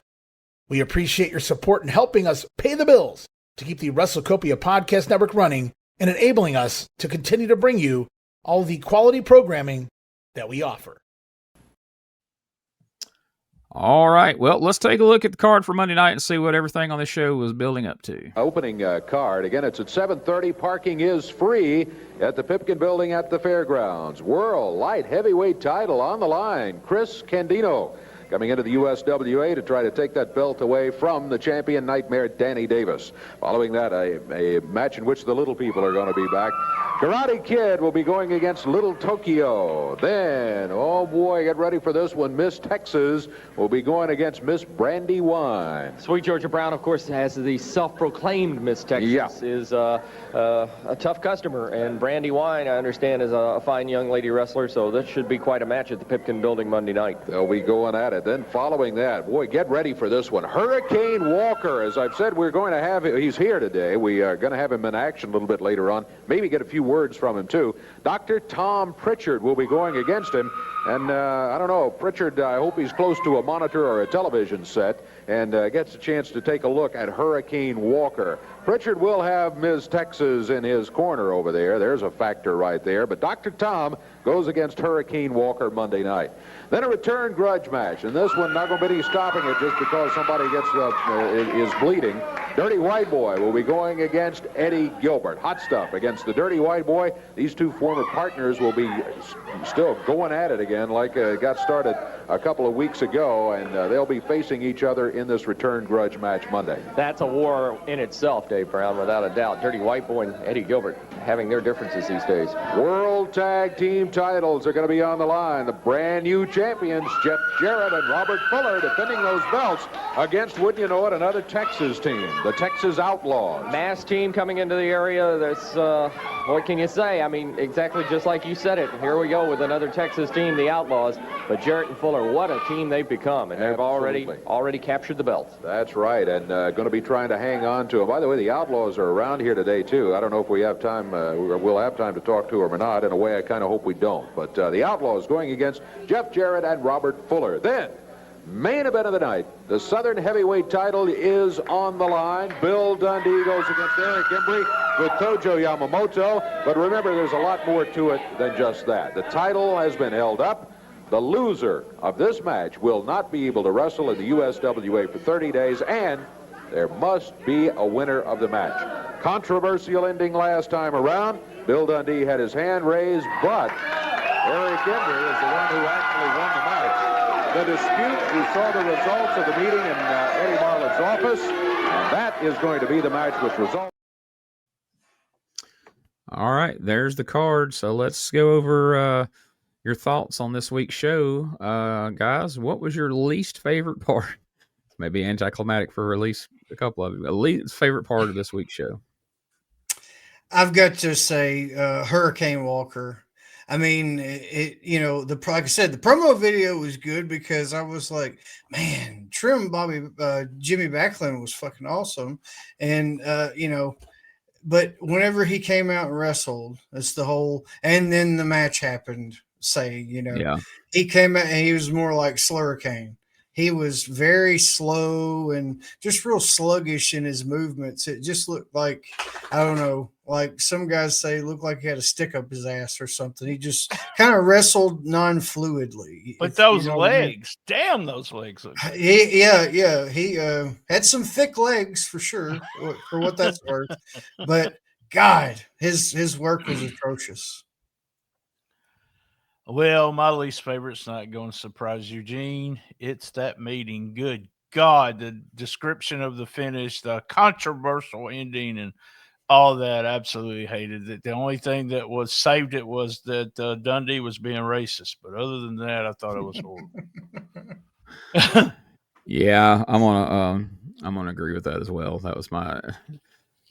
We appreciate your support in helping us pay the bills to keep the WrestleCopia Podcast Network running and enabling us to continue to bring you all the quality programming that we offer. All right, well, let's take a look at the card for Monday night and see what everything on this show was building up to. Opening card. Again, it's at 7:30. Parking is free at the Pipkin Building at the Fairgrounds. World Light Heavyweight title on the line. Chris Candido coming into the USWA to try to take that belt away from the champion Nightmare Danny Davis. Following that, a match in which the little people are going to be back. Karate Kid will be going against Little Tokyo. Then, oh boy, get ready for this one. Miss Texas will be going against Miss Brandywine. Sweet Georgia Brown, of course, has the self-proclaimed Miss Texas, is a tough customer. And Brandywine, I understand, is a fine young lady wrestler, so this should be quite a match at the Pipkin Building Monday night. They'll be going at it. then following that, boy, get ready for this one. Hurricane Walker, as I've said, we're going to have him. He's here today. We are going to have him in action a little bit later on. Maybe get a few words from him, too. Dr. Tom Pritchard will be going against him. And I don't know, Pritchard, I hope he's close to a monitor or a television set and gets a chance to take a look at Hurricane Walker. Pritchard will have Ms. Texas in his corner over there. There's a factor right there. But Dr. Tom goes against Hurricane Walker Monday night. Then a return grudge match, and this one not going to be stopping it just because somebody is bleeding. Dirty White Boy will be going against Eddie Gilbert. Hot stuff against the Dirty White Boy. These two former partners will be still going at it again like it got started a couple of weeks ago, and they'll be facing each other in this return grudge match Monday. That's a war in itself, Dave Brown, without a doubt. Dirty White Boy and Eddie Gilbert having their differences these days. World Tag Team titles are going to be on the line. The brand new champions, Jeff Jarrett and Robert Fuller, defending those belts against, wouldn't you know it, another Texas team, the Texas Outlaws. Mass team coming into the area. That's, what can you say? I mean, exactly just like you said it. Here we go with another Texas team, the Outlaws. But Jarrett and Fuller, what a team they've become. And they've already captured the belts. That's right, and going to be trying to hang on to them. By the way, the Outlaws are around here today, too. I don't know if we have time, we'll have time to talk to them or not. In a way, I kind of hope we don't. But the Outlaws going against Jeff Jarrett and Robert Fuller. Then, main event of the night, the Southern Heavyweight title is on the line. Bill Dundee goes against Eric Embry with Tojo Yamamoto. But remember, there's a lot more to it than just that. The title has been held up. The loser of this match will not be able to wrestle in the USWA for 30 days, and there must be a winner of the match. Controversial ending last time around. Bill Dundee had his hand raised, but Eric Embry is the one who actually won the match. The dispute, we saw the results of the meeting in Eddie Marlin's office, and that is going to be the match which results. All right, there's the card. So let's go over your thoughts on this week's show. Guys, what was your least favorite part? Maybe anticlimactic for at least a couple of you. Least favorite part of this week's show? I've got to say Hurricane Walker. I mean, like I said, the promo video was good because I was like, man, Jimmy Backlund was fucking awesome. And, but whenever he came out and wrestled, that's the whole, and then the match happened, he came out and he was more like Slurricane. He was very slow and just real sluggish in his movements. It just looked like, I don't know, like some guys say, looked like he had a stick up his ass or something. He just kind of wrestled non-fluidly. But those legs, damn, those legs. He had some thick legs for sure, for what that's worth. But God, his work was atrocious. Well, my least favorite's not going to surprise Eugene. It's that meeting. Good God, the description of the finish, the controversial ending, and all that. Absolutely hated it. The only thing that was saved it was that Dundee was being racist. But other than that, I thought it was horrible. Yeah, I'm gonna agree with that as well. That was my,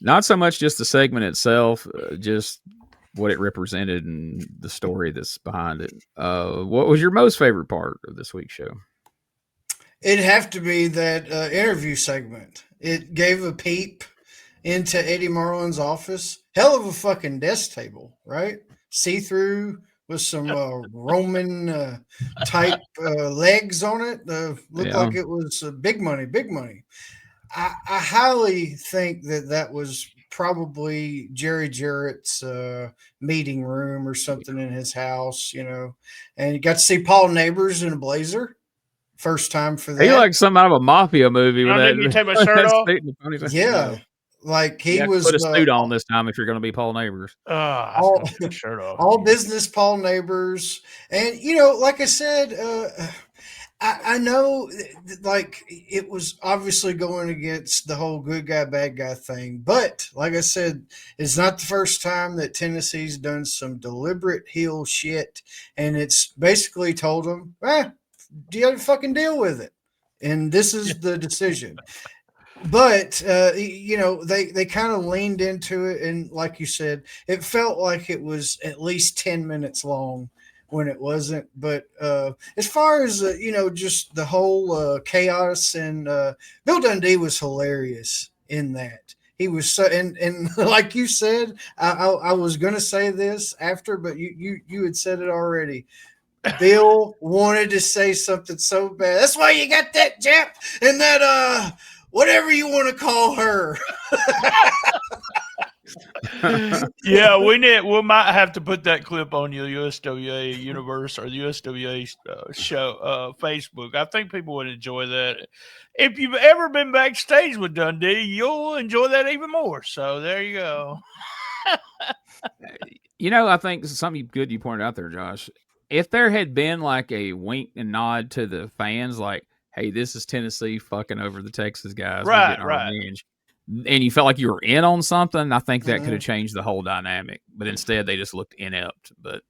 not so much just the segment itself, just what it represented and the story that's behind it. What was your most favorite part of this week's show? It'd have to be that interview segment. It gave a peep into Eddie Marlin's office. Hell of a fucking desk table, right? See-through with some Roman type legs on it. Looked like it was big money, big money. I highly think that was probably Jerry Jarrett's meeting room or something in his house, and you got to see Paul Neighbors in a blazer. First time for that. He like something out of a mafia movie. Did you take my shirt off? Yeah. Like he was put a suit on this time if you're going to be Paul Neighbors. Shirt off. All business Paul Neighbors. And, like I said, I know, like, it was obviously going against the whole good guy, bad guy thing. But, like I said, it's not the first time that Tennessee's done some deliberate heel shit. And it's basically told them, you fucking deal with it. And this is the decision. But, they kind of leaned into it. And like you said, it felt like it was at least 10 minutes long when it wasn't. But as far as just the whole chaos, and Bill Dundee was hilarious in that. He was so, and like you said, I was gonna say this after, but you had said it already. Bill wanted to say something so bad. That's why you got that Jap and that whatever you want to call her. Yeah, we might have to put that clip on your USWA Universe or the USWA show Facebook. I think people would enjoy that. If you've ever been backstage with Dundee, you'll enjoy that even more. So there you go. I think something good you pointed out there, Josh. If there had been like a wink and nod to the fans, like, hey, this is Tennessee fucking over the Texas guys. We're getting our revenge. And you felt like you were in on something, I think that could have changed the whole dynamic. But instead, they just looked inept. But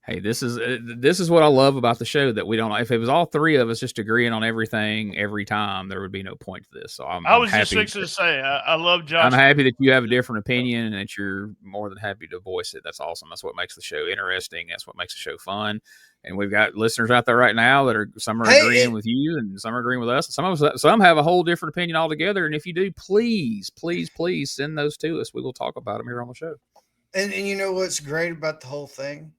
hey, this is what I love about the show, that we don't. If it was all three of us just agreeing on everything every time, there would be no point to this. So I was just fixing to say, I love Josh. I'm happy that you have a different opinion and that you're more than happy to voice it. That's awesome. That's what makes the show interesting. That's what makes the show fun. And we've got listeners out there right now that some are agreeing with you and some are agreeing with us. Some have a whole different opinion altogether. And if you do, please, please, please send those to us. We will talk about them here on the show. And you know what's great about the whole thing?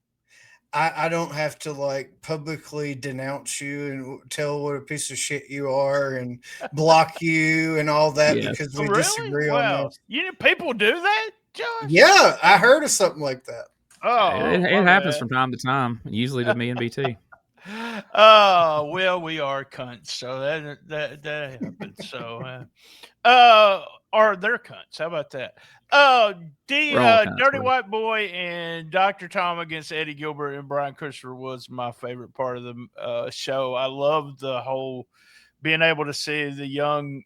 I don't have to like publicly denounce you and tell what a piece of shit you are and block you and all that because we disagree on this. People do that, Josh? Yeah, I heard of something like that. Oh, it happens from time to time, usually to me and BT. Oh, well, we are cunts, so that happens. So, or they're cunts. How about that? Dirty White Boy and Dr. Tom against Eddie Gilbert and Brian Christopher was my favorite part of the show. I loved the whole being able to see the young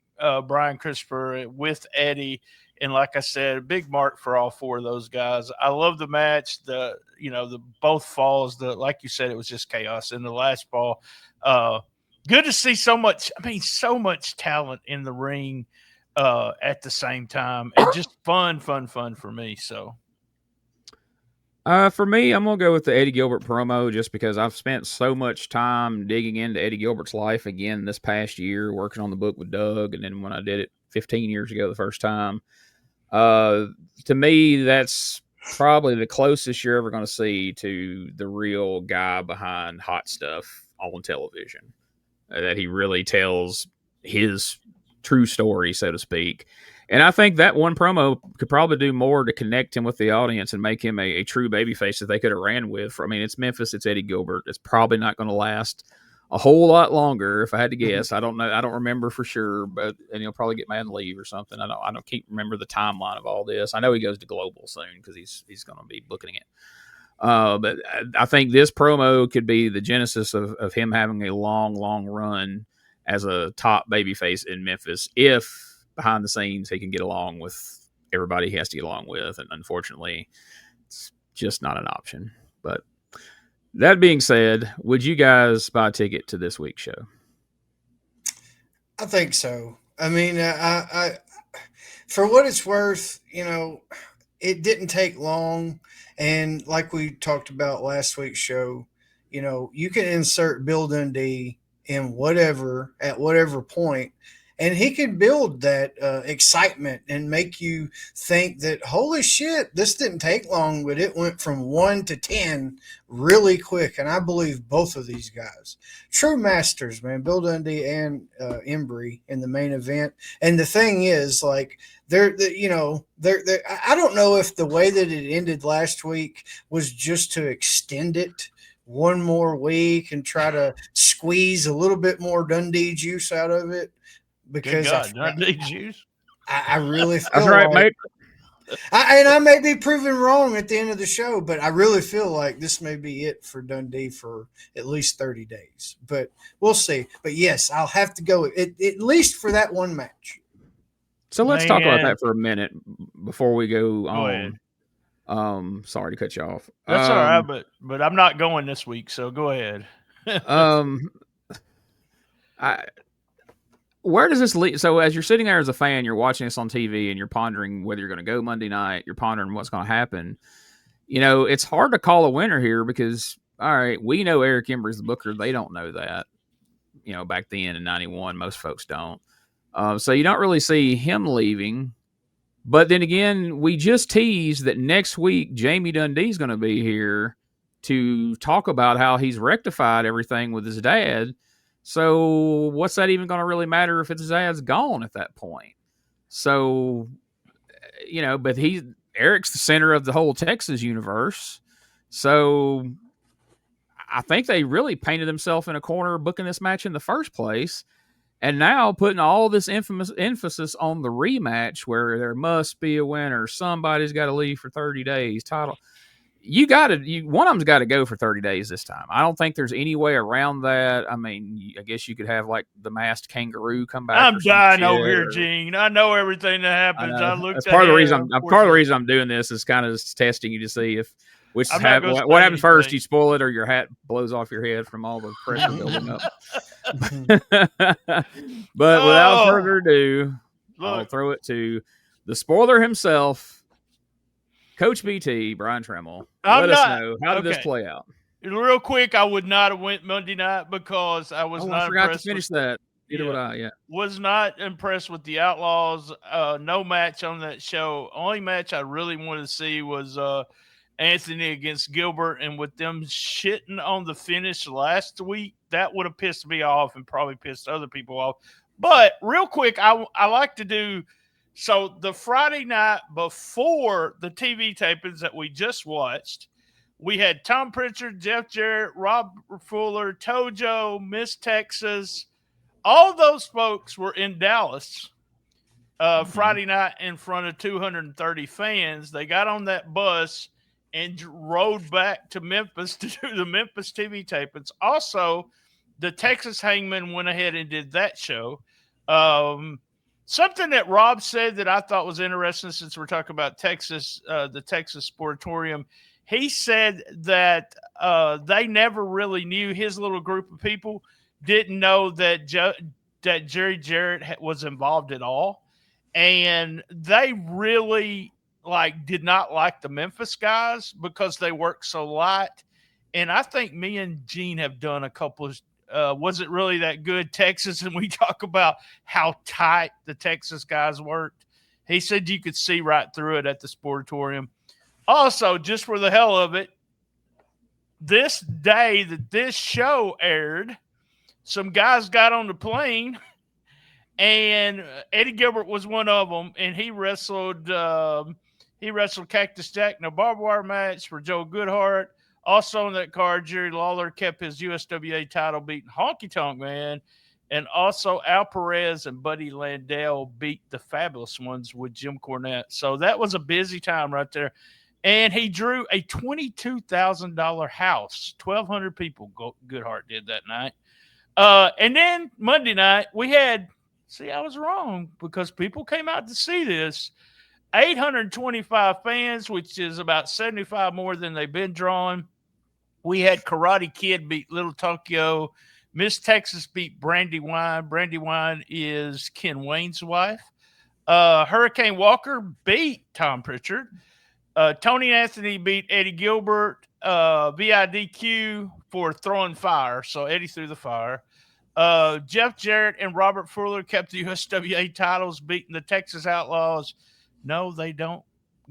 Brian Christopher with Eddie. And like I said, a big mark for all four of those guys. I love the match. The both falls. Like you said, it was just chaos in the last fall. Good to see so much talent in the ring at the same time, and just fun for me. So, for me, I'm gonna go with the Eddie Gilbert promo just because I've spent so much time digging into Eddie Gilbert's life again this past year, working on the book with Doug, and then when I did it 15 years ago the first time. To me, that's probably the closest you're ever going to see to the real guy behind hot stuff on television. That he really tells his true story, so to speak. And I think that one promo could probably do more to connect him with the audience and make him a true babyface that they could have ran with. It's Memphis, it's Eddie Gilbert. It's probably not going to last a whole lot longer, if I had to guess. I don't know. I don't remember for sure, and he'll probably get mad and leave or something. I don't keep remember the timeline of all this. I know he goes to Global soon because he's going to be booking it. But I think this promo could be the genesis of him having a long run as a top babyface in Memphis, if behind the scenes he can get along with everybody he has to get along with. And unfortunately, it's just not an option. But that being said, would you guys buy a ticket to this week's show? I think so. I mean, I for what it's worth, it didn't take long. And like we talked about last week's show, you can insert Bill Dundee in at whatever point, and he could build that excitement and make you think that, holy shit, this didn't take long, but it went from 1 to 10 really quick. And I believe both of these guys, true masters, man, Bill Dundee and Embry in the main event. And the thing is, like, I don't know if the way that it ended last week was just to extend it one more week and try to squeeze a little bit more Dundee juice out of it. Because Dundee juice. I really feel that's right, mate. I may be proven wrong at the end of the show, but I really feel like this may be it for Dundee for at least 30 days. But we'll see. But yes, I'll have to go at least for that one match. So let's talk about that for a minute before we go on. Ahead. Sorry to cut you off. That's all right, but I'm not going this week, so go ahead. Where does this lead? So as you're sitting there as a fan, you're watching this on TV and you're pondering whether you're going to go Monday night, you're pondering what's going to happen. it's hard to call a winner here because, all right, we know Eric Embry's the booker. They don't know that. Back then in 91, most folks don't. So you don't really see him leaving. But then again, we just teased that next week Jamie Dundee's going to be here to talk about how he's rectified everything with his dad. So what's that even going to really matter if his dad's gone at that point? So, but Eric's the center of the whole Texas universe. So I think they really painted themselves in a corner booking this match in the first place. And now putting all this emphasis on the rematch where there must be a winner. Somebody's got to leave for 30 days. Title. One of them's got to go for 30 days this time. I don't think there's any way around that. I mean, I guess you could have like the masked kangaroo come back. I'm dying over here, Gene. I know everything that happens. I looked at part of the reason I'm doing this is kind of testing you to see what happens first. You spoil it or your hat blows off your head from all the pressure building up. But without further ado, I'll throw it to the spoiler himself, Coach BT, Brian Tremmel. Let us know, how did this play out? Real quick, I would not have went Monday night because I was not forgot impressed. To finish that. Either would I, yeah. Was not impressed with the Outlaws. No match on that show. Only match I really wanted to see was Anthony against Gilbert, and with them shitting on the finish last week, that would have pissed me off and probably pissed other people off. But real quick, I like to do – so the Friday night before the TV tapings that we just watched, we had Tom Pritchard, Jeff Jarrett, Rob Fuller, Tojo, Miss Texas. All those folks were in Dallas Friday night in front of 230 fans. They got on that bus and rode back to Memphis to do the Memphis TV tapings. Also, the Texas Hangman went ahead and did that show. Something that Rob said that I thought was interesting, since we're talking about Texas, the Texas Sportatorium, he said that they never really knew, his little group of people didn't know that Jerry Jarrett was involved at all. And they really did not like the Memphis guys because they work so light. And I think me and Gene have done a couple of wasn't really that good Texas, and we talk about how tight the Texas guys worked. He said you could see right through it at the Sportatorium. Also, just for the hell of it, this day that this show aired, some guys got on the plane, and Eddie Gilbert was one of them, and he wrestled Cactus Jack in a barbed wire match for Joe Goodhart. Also on that card, Jerry Lawler kept his USWA title, beating Honky Tonk Man. And also Al Perez and Buddy Landell beat the Fabulous Ones with Jim Cornette. So that was a busy time right there. And he drew a $22,000 house. 1,200 people Goodhart did that night. And then Monday night, we had – I was wrong because people came out to see this. 825 fans, which is about 75 more than they've been drawing. We had Karate Kid beat Little Tokyo. Miss Texas beat Brandy Wine. Brandy Wine is Ken Wayne's wife. Hurricane Walker beat Tom Pritchard. Tony Anthony beat Eddie Gilbert. VIDQ for throwing fire. So Eddie threw the fire. Jeff Jarrett and Robert Fuller kept the USWA titles, beating the Texas Outlaws. No, they don't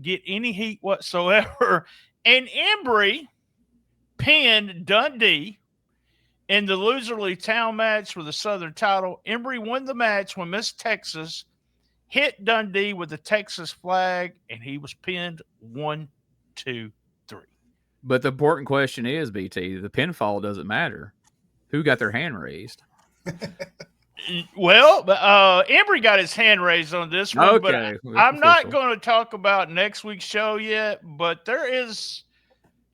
get any heat whatsoever. And Embry pinned Dundee in the loserly town match for the Southern title. Embry won the match when Miss Texas hit Dundee with the Texas flag, and he was pinned 1, 2, 3. But the important question is, BT, the pinfall doesn't matter. Who got their hand raised? Well, Embry got his hand raised on this one, okay. But I'm not going to talk about next week's show yet, but this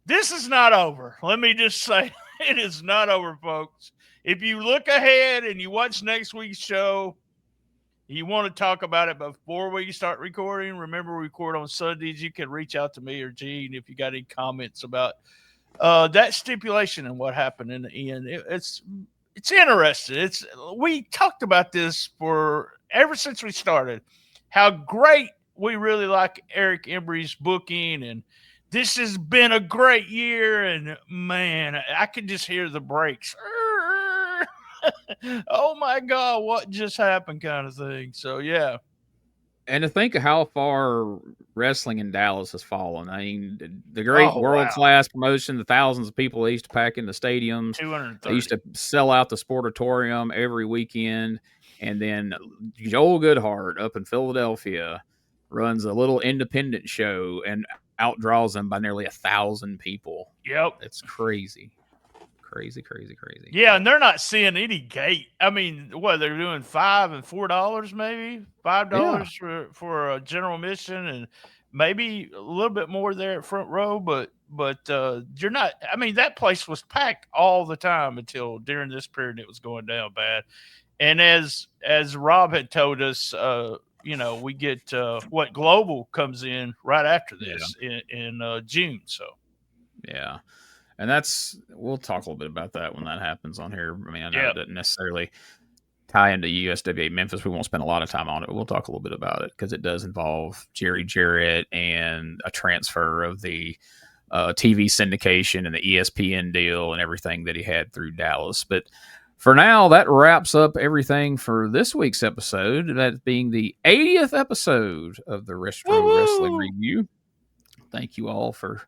is not over. Let me just say, it is not over, folks. If you look ahead and you watch next week's show, you want to talk about it before we start recording. Remember, we record on Sundays. You can reach out to me or Gene if you got any comments about that stipulation and what happened in the end. It's interesting. We talked about this ever since we started, how great we really like Eric Embry's booking, and this has been a great year. And man, I could just hear the brakes. Oh my God, what just happened kind of thing. So, yeah. And to think of how far wrestling in Dallas has fallen. I mean, the great world-class promotion, the thousands of people they used to pack in the stadiums. 230. They used to sell out the Sportatorium every weekend. And then Joel Goodhart up in Philadelphia runs a little independent show and outdraws them by nearly 1,000 people. Yep. It's crazy. Crazy. Yeah, and they're not seeing any gate. I mean, what, they're doing $5 and $4 maybe? $5 for a general admission and maybe a little bit more there at front row, but you're not. I mean, that place was packed all the time until during this period it was going down bad. And as Rob had told us, we get what Global comes in right after this in June. So yeah. And we'll talk a little bit about that when that happens on here. I mean, I know it doesn't necessarily tie into USWA Memphis. We won't spend a lot of time on it, but we'll talk a little bit about it because it does involve Jerry Jarrett and a transfer of the TV syndication and the ESPN deal and everything that he had through Dallas. But for now, that wraps up everything for this week's episode, that being the 80th episode of the Retro Wrestling Review. Thank you all for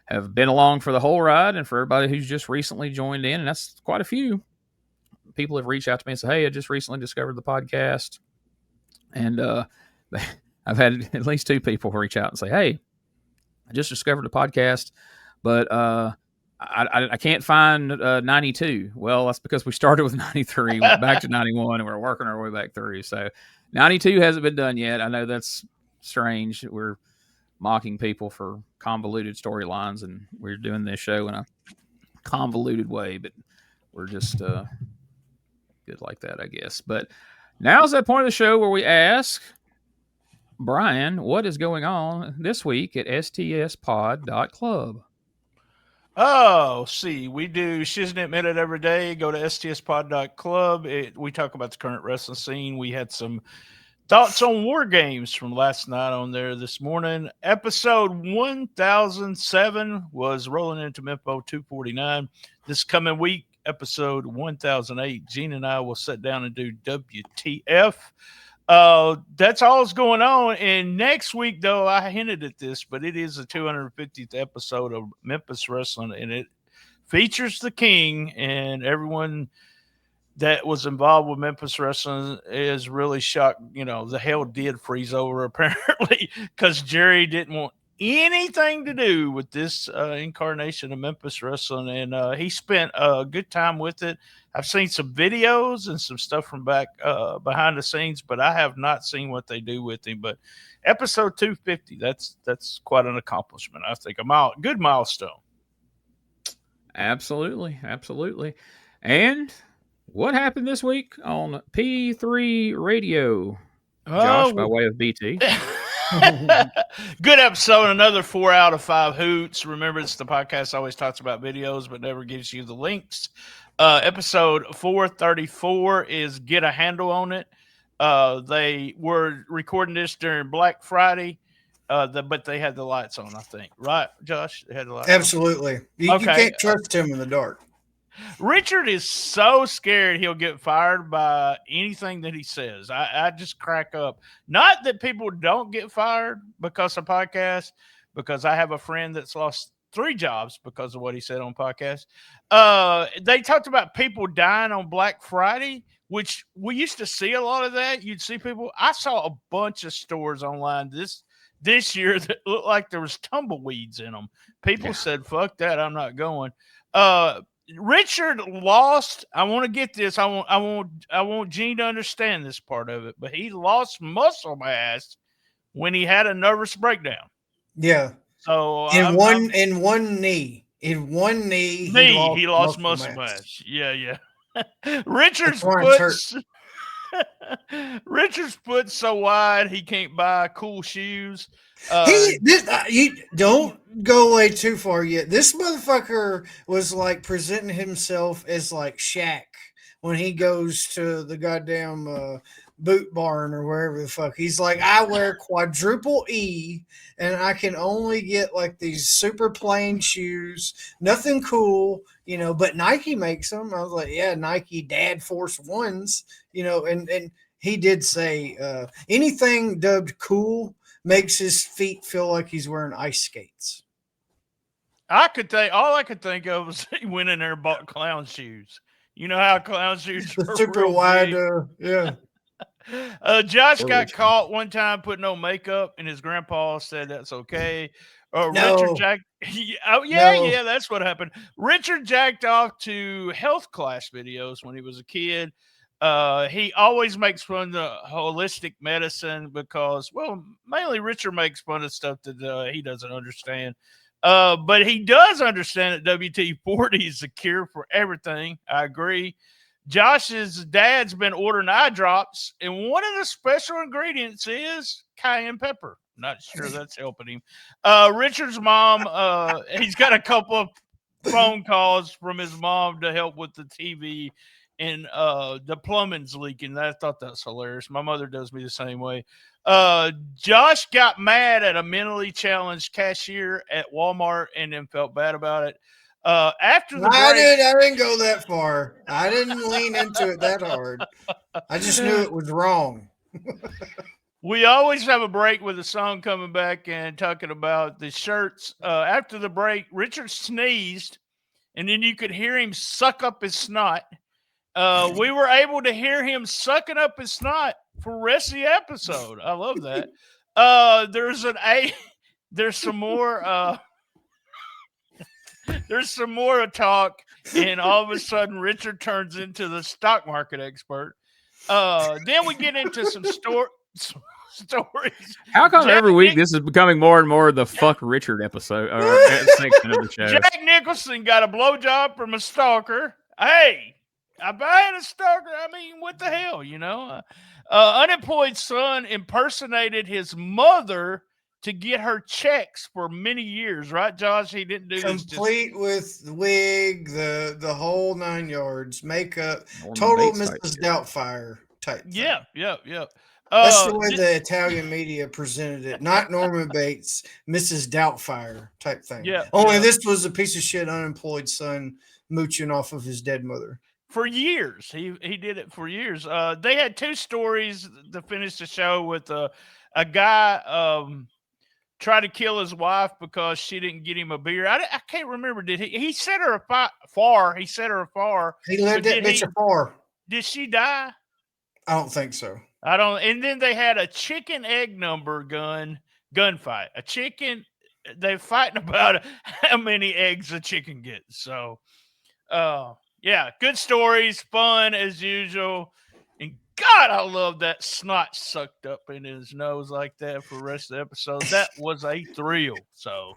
have been along for the whole ride, and for everybody who's just recently joined in, and that's quite a few. People have reached out to me and said, hey, I just recently discovered the podcast. And I've had at least 2 people reach out and say, hey, I just discovered the podcast, but I can't find 92. Well, that's because we started with 93, went back to 91, and we're working our way back through. So 92 hasn't been done yet. I know that's strange. We're mocking people for convoluted storylines, and we're doing this show in a convoluted way, but we're just good like that, I guess. But now's that point of the show where we ask Brian what is going on this week at stspod.club. Oh, see, we do Shiznit Minute every day. Go to stspod.club. We talk about the current wrestling scene. We had some thoughts on War Games from last night on there this morning. Episode 1007 was rolling into Memphis 249. This coming week, episode 1008, Gene and I will sit down and do WTF. That's all that's going on. And next week, though, I hinted at this, but it is the 250th episode of Memphis Wrestling, and it features the King, and everyone that was involved with Memphis Wrestling is really shocked. You know, the hell did freeze over apparently because Jerry didn't want anything to do with this incarnation of Memphis Wrestling, and he spent a good time with it. I've seen some videos and some stuff from back behind the scenes, but I have not seen what they do with him. But episode 250, that's quite an accomplishment. I think good milestone. Absolutely. And what happened this week on P3 Radio? Josh, by way of BT. Good episode. Another 4 out of 5 hoots. Remember, it's the podcast always talks about videos, but never gives you the links. Episode 434 is Get a Handle on It. They were recording this during Black Friday, but they had the lights on, I think. Right, Josh? They had the lights Absolutely. on. You can't trust him in the dark. Richard is so scared he'll get fired by anything that he says. I just crack up. Not that people don't get fired because of podcasts, because I have a friend that's lost 3 jobs because of what he said on podcast. They talked about people dying on Black Friday, which we used to see a lot of that. You'd see people. I saw a bunch of stores online this year that looked like there was tumbleweeds in them. People said, fuck that, I'm not going. Richard lost. I want to get this. I want Gene to understand this part of it. But he lost muscle mass when he had a nervous breakdown. Yeah. So in one knee, he lost muscle mass. Yeah. Richard's foot so wide he can't buy cool shoes. You don't go away too far yet. This motherfucker was like presenting himself as like Shaq when he goes to the goddamn boot barn or wherever the fuck. He's like, I wear quadruple E and I can only get like these super plain shoes, nothing cool, but Nike makes them. I was like, yeah, Nike Dad Force Ones, and he did say anything dubbed cool makes his feet feel like he's wearing ice skates. All I could think of was he went in there and bought clown shoes. You know how clown shoes are super wide, yeah. Josh got caught one time putting on makeup, and his grandpa said that's okay. No. Richard jacked. Yeah, that's what happened. Richard jacked off to health class videos when he was a kid. He always makes fun of the holistic medicine because, well, mainly Richard makes fun of stuff that he doesn't understand. But he does understand that WD-40 is the cure for everything. I agree. Josh's dad's been ordering eye drops, and one of the special ingredients is cayenne pepper. Not sure that's helping him. Richard's mom, he's got a couple of phone calls from his mom to help with the TV, and the plumbing's leaking. I thought that was hilarious. My mother does me the same way. Josh got mad at a mentally challenged cashier at Walmart and then felt bad about it. After the break, I didn't go that far. I didn't lean into it that hard. I just knew it was wrong. We always have a break with the song coming back and talking about the shirts. After the break, Richard sneezed, and then you could hear him suck up his snot. We were able to hear him sucking up his snot for the rest of the episode. I love that. There's some more. There's some more talk, and all of a sudden, Richard turns into the stock market expert. Then we get into some stories. How come every week this is becoming more and more the fuck Richard episode or section of the show? Jack Nicholson got a blowjob from a stalker. Hey, I had a stalker. I mean, what the hell, unemployed son impersonated his mother to get her checks for many years, right, Josh? He didn't do complete with the wig, the whole 9 yards, makeup, total Mrs. Doubtfire type thing. Yeah. That's the way the Italian media presented it. Not Norman Bates, Mrs. Doubtfire type thing. Yeah. Only this was a piece of shit unemployed son mooching off of his dead mother. For years. He did it for years. They had two stories to finish the show with a guy tried to kill his wife because she didn't get him a beer. I can't remember. Did he set her afar? He set her afar. He led that bitch afar. Did she die? I don't think so. I don't. And then they had a chicken egg number gunfight. A chicken. They're fighting about how many eggs a chicken gets. So, yeah, good stories, fun as usual. And God, I love that snot sucked up in his nose like that for the rest of the episode. That was a thrill. So,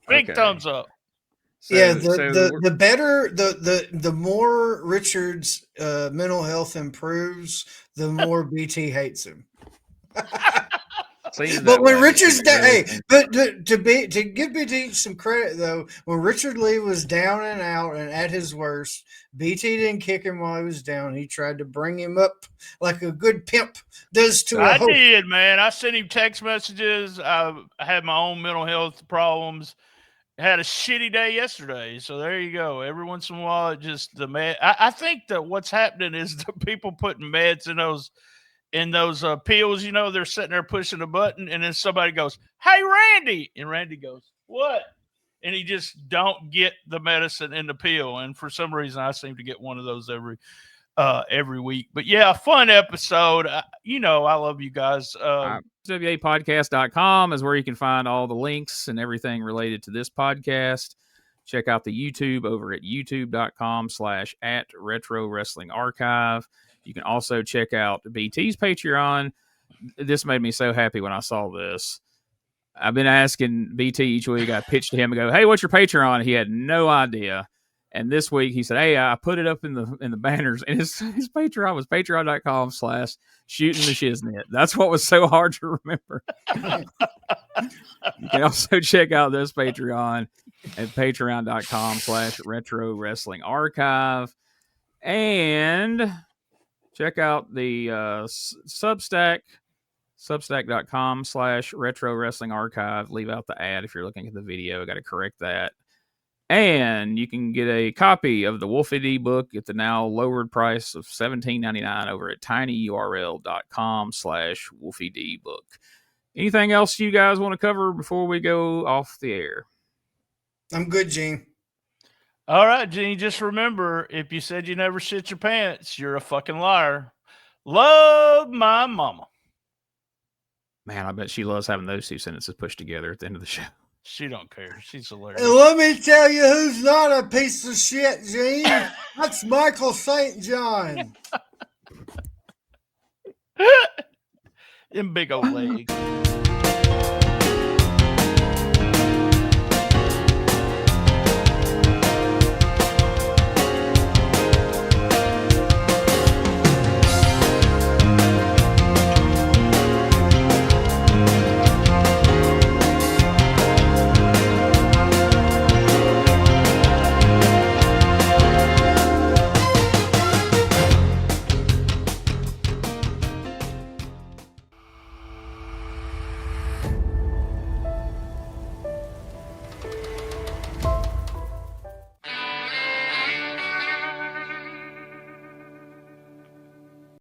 big thumbs up. So, the better the more Richard's mental health improves, the more BT hates him. But when Richard's to give BT some credit though, when Richard Lee was down and out and at his worst, BT didn't kick him while he was down. He tried to bring him up like a good pimp does to a hope. I did, man. I sent him text messages. I had my own mental health problems. Had a shitty day yesterday, so there you go. Every once in a while, it just the med. I think that what's happening is the people putting meds in those pills. They're sitting there pushing a button, and then somebody goes, "Hey, Randy," and Randy goes, "What?" And he just don't get the medicine in the pill. And for some reason, I seem to get one of those every week. But yeah, fun episode. I love you guys. USWApodcast.com is where you can find all the links and everything related to this podcast. Check out the YouTube over at youtube.com/@Retro Wrestling Archive. You can also check out BT's Patreon. This made me so happy when I saw this. I've been asking BT each week. I pitched to him and go, "Hey, what's your Patreon?" He had no idea. And this week he said, "Hey, I put it up in the banners." And his Patreon was patreon.com/shootingtheshiznit. That's what was so hard to remember. You can also check out this Patreon at patreon.com/Retro Wrestling Archive. And check out the Substack, substack.com/retro wrestling archive. Leave out the ad if you're looking at the video. I got to correct that. And you can get a copy of the Wolfie D book at the now lowered price of $17.99 over at tinyurl.com/Wolfie D book. Anything else you guys want to cover before we go off the air? I'm good, Gene. All right, Gene, just remember, if you said you never shit your pants, you're a fucking liar. Love my mama. Man, I bet she loves having those two sentences pushed together at the end of the show. She don't care. She's hilarious. And let me tell you who's not a piece of shit, Gene. That's Michael St. John. Them big old legs.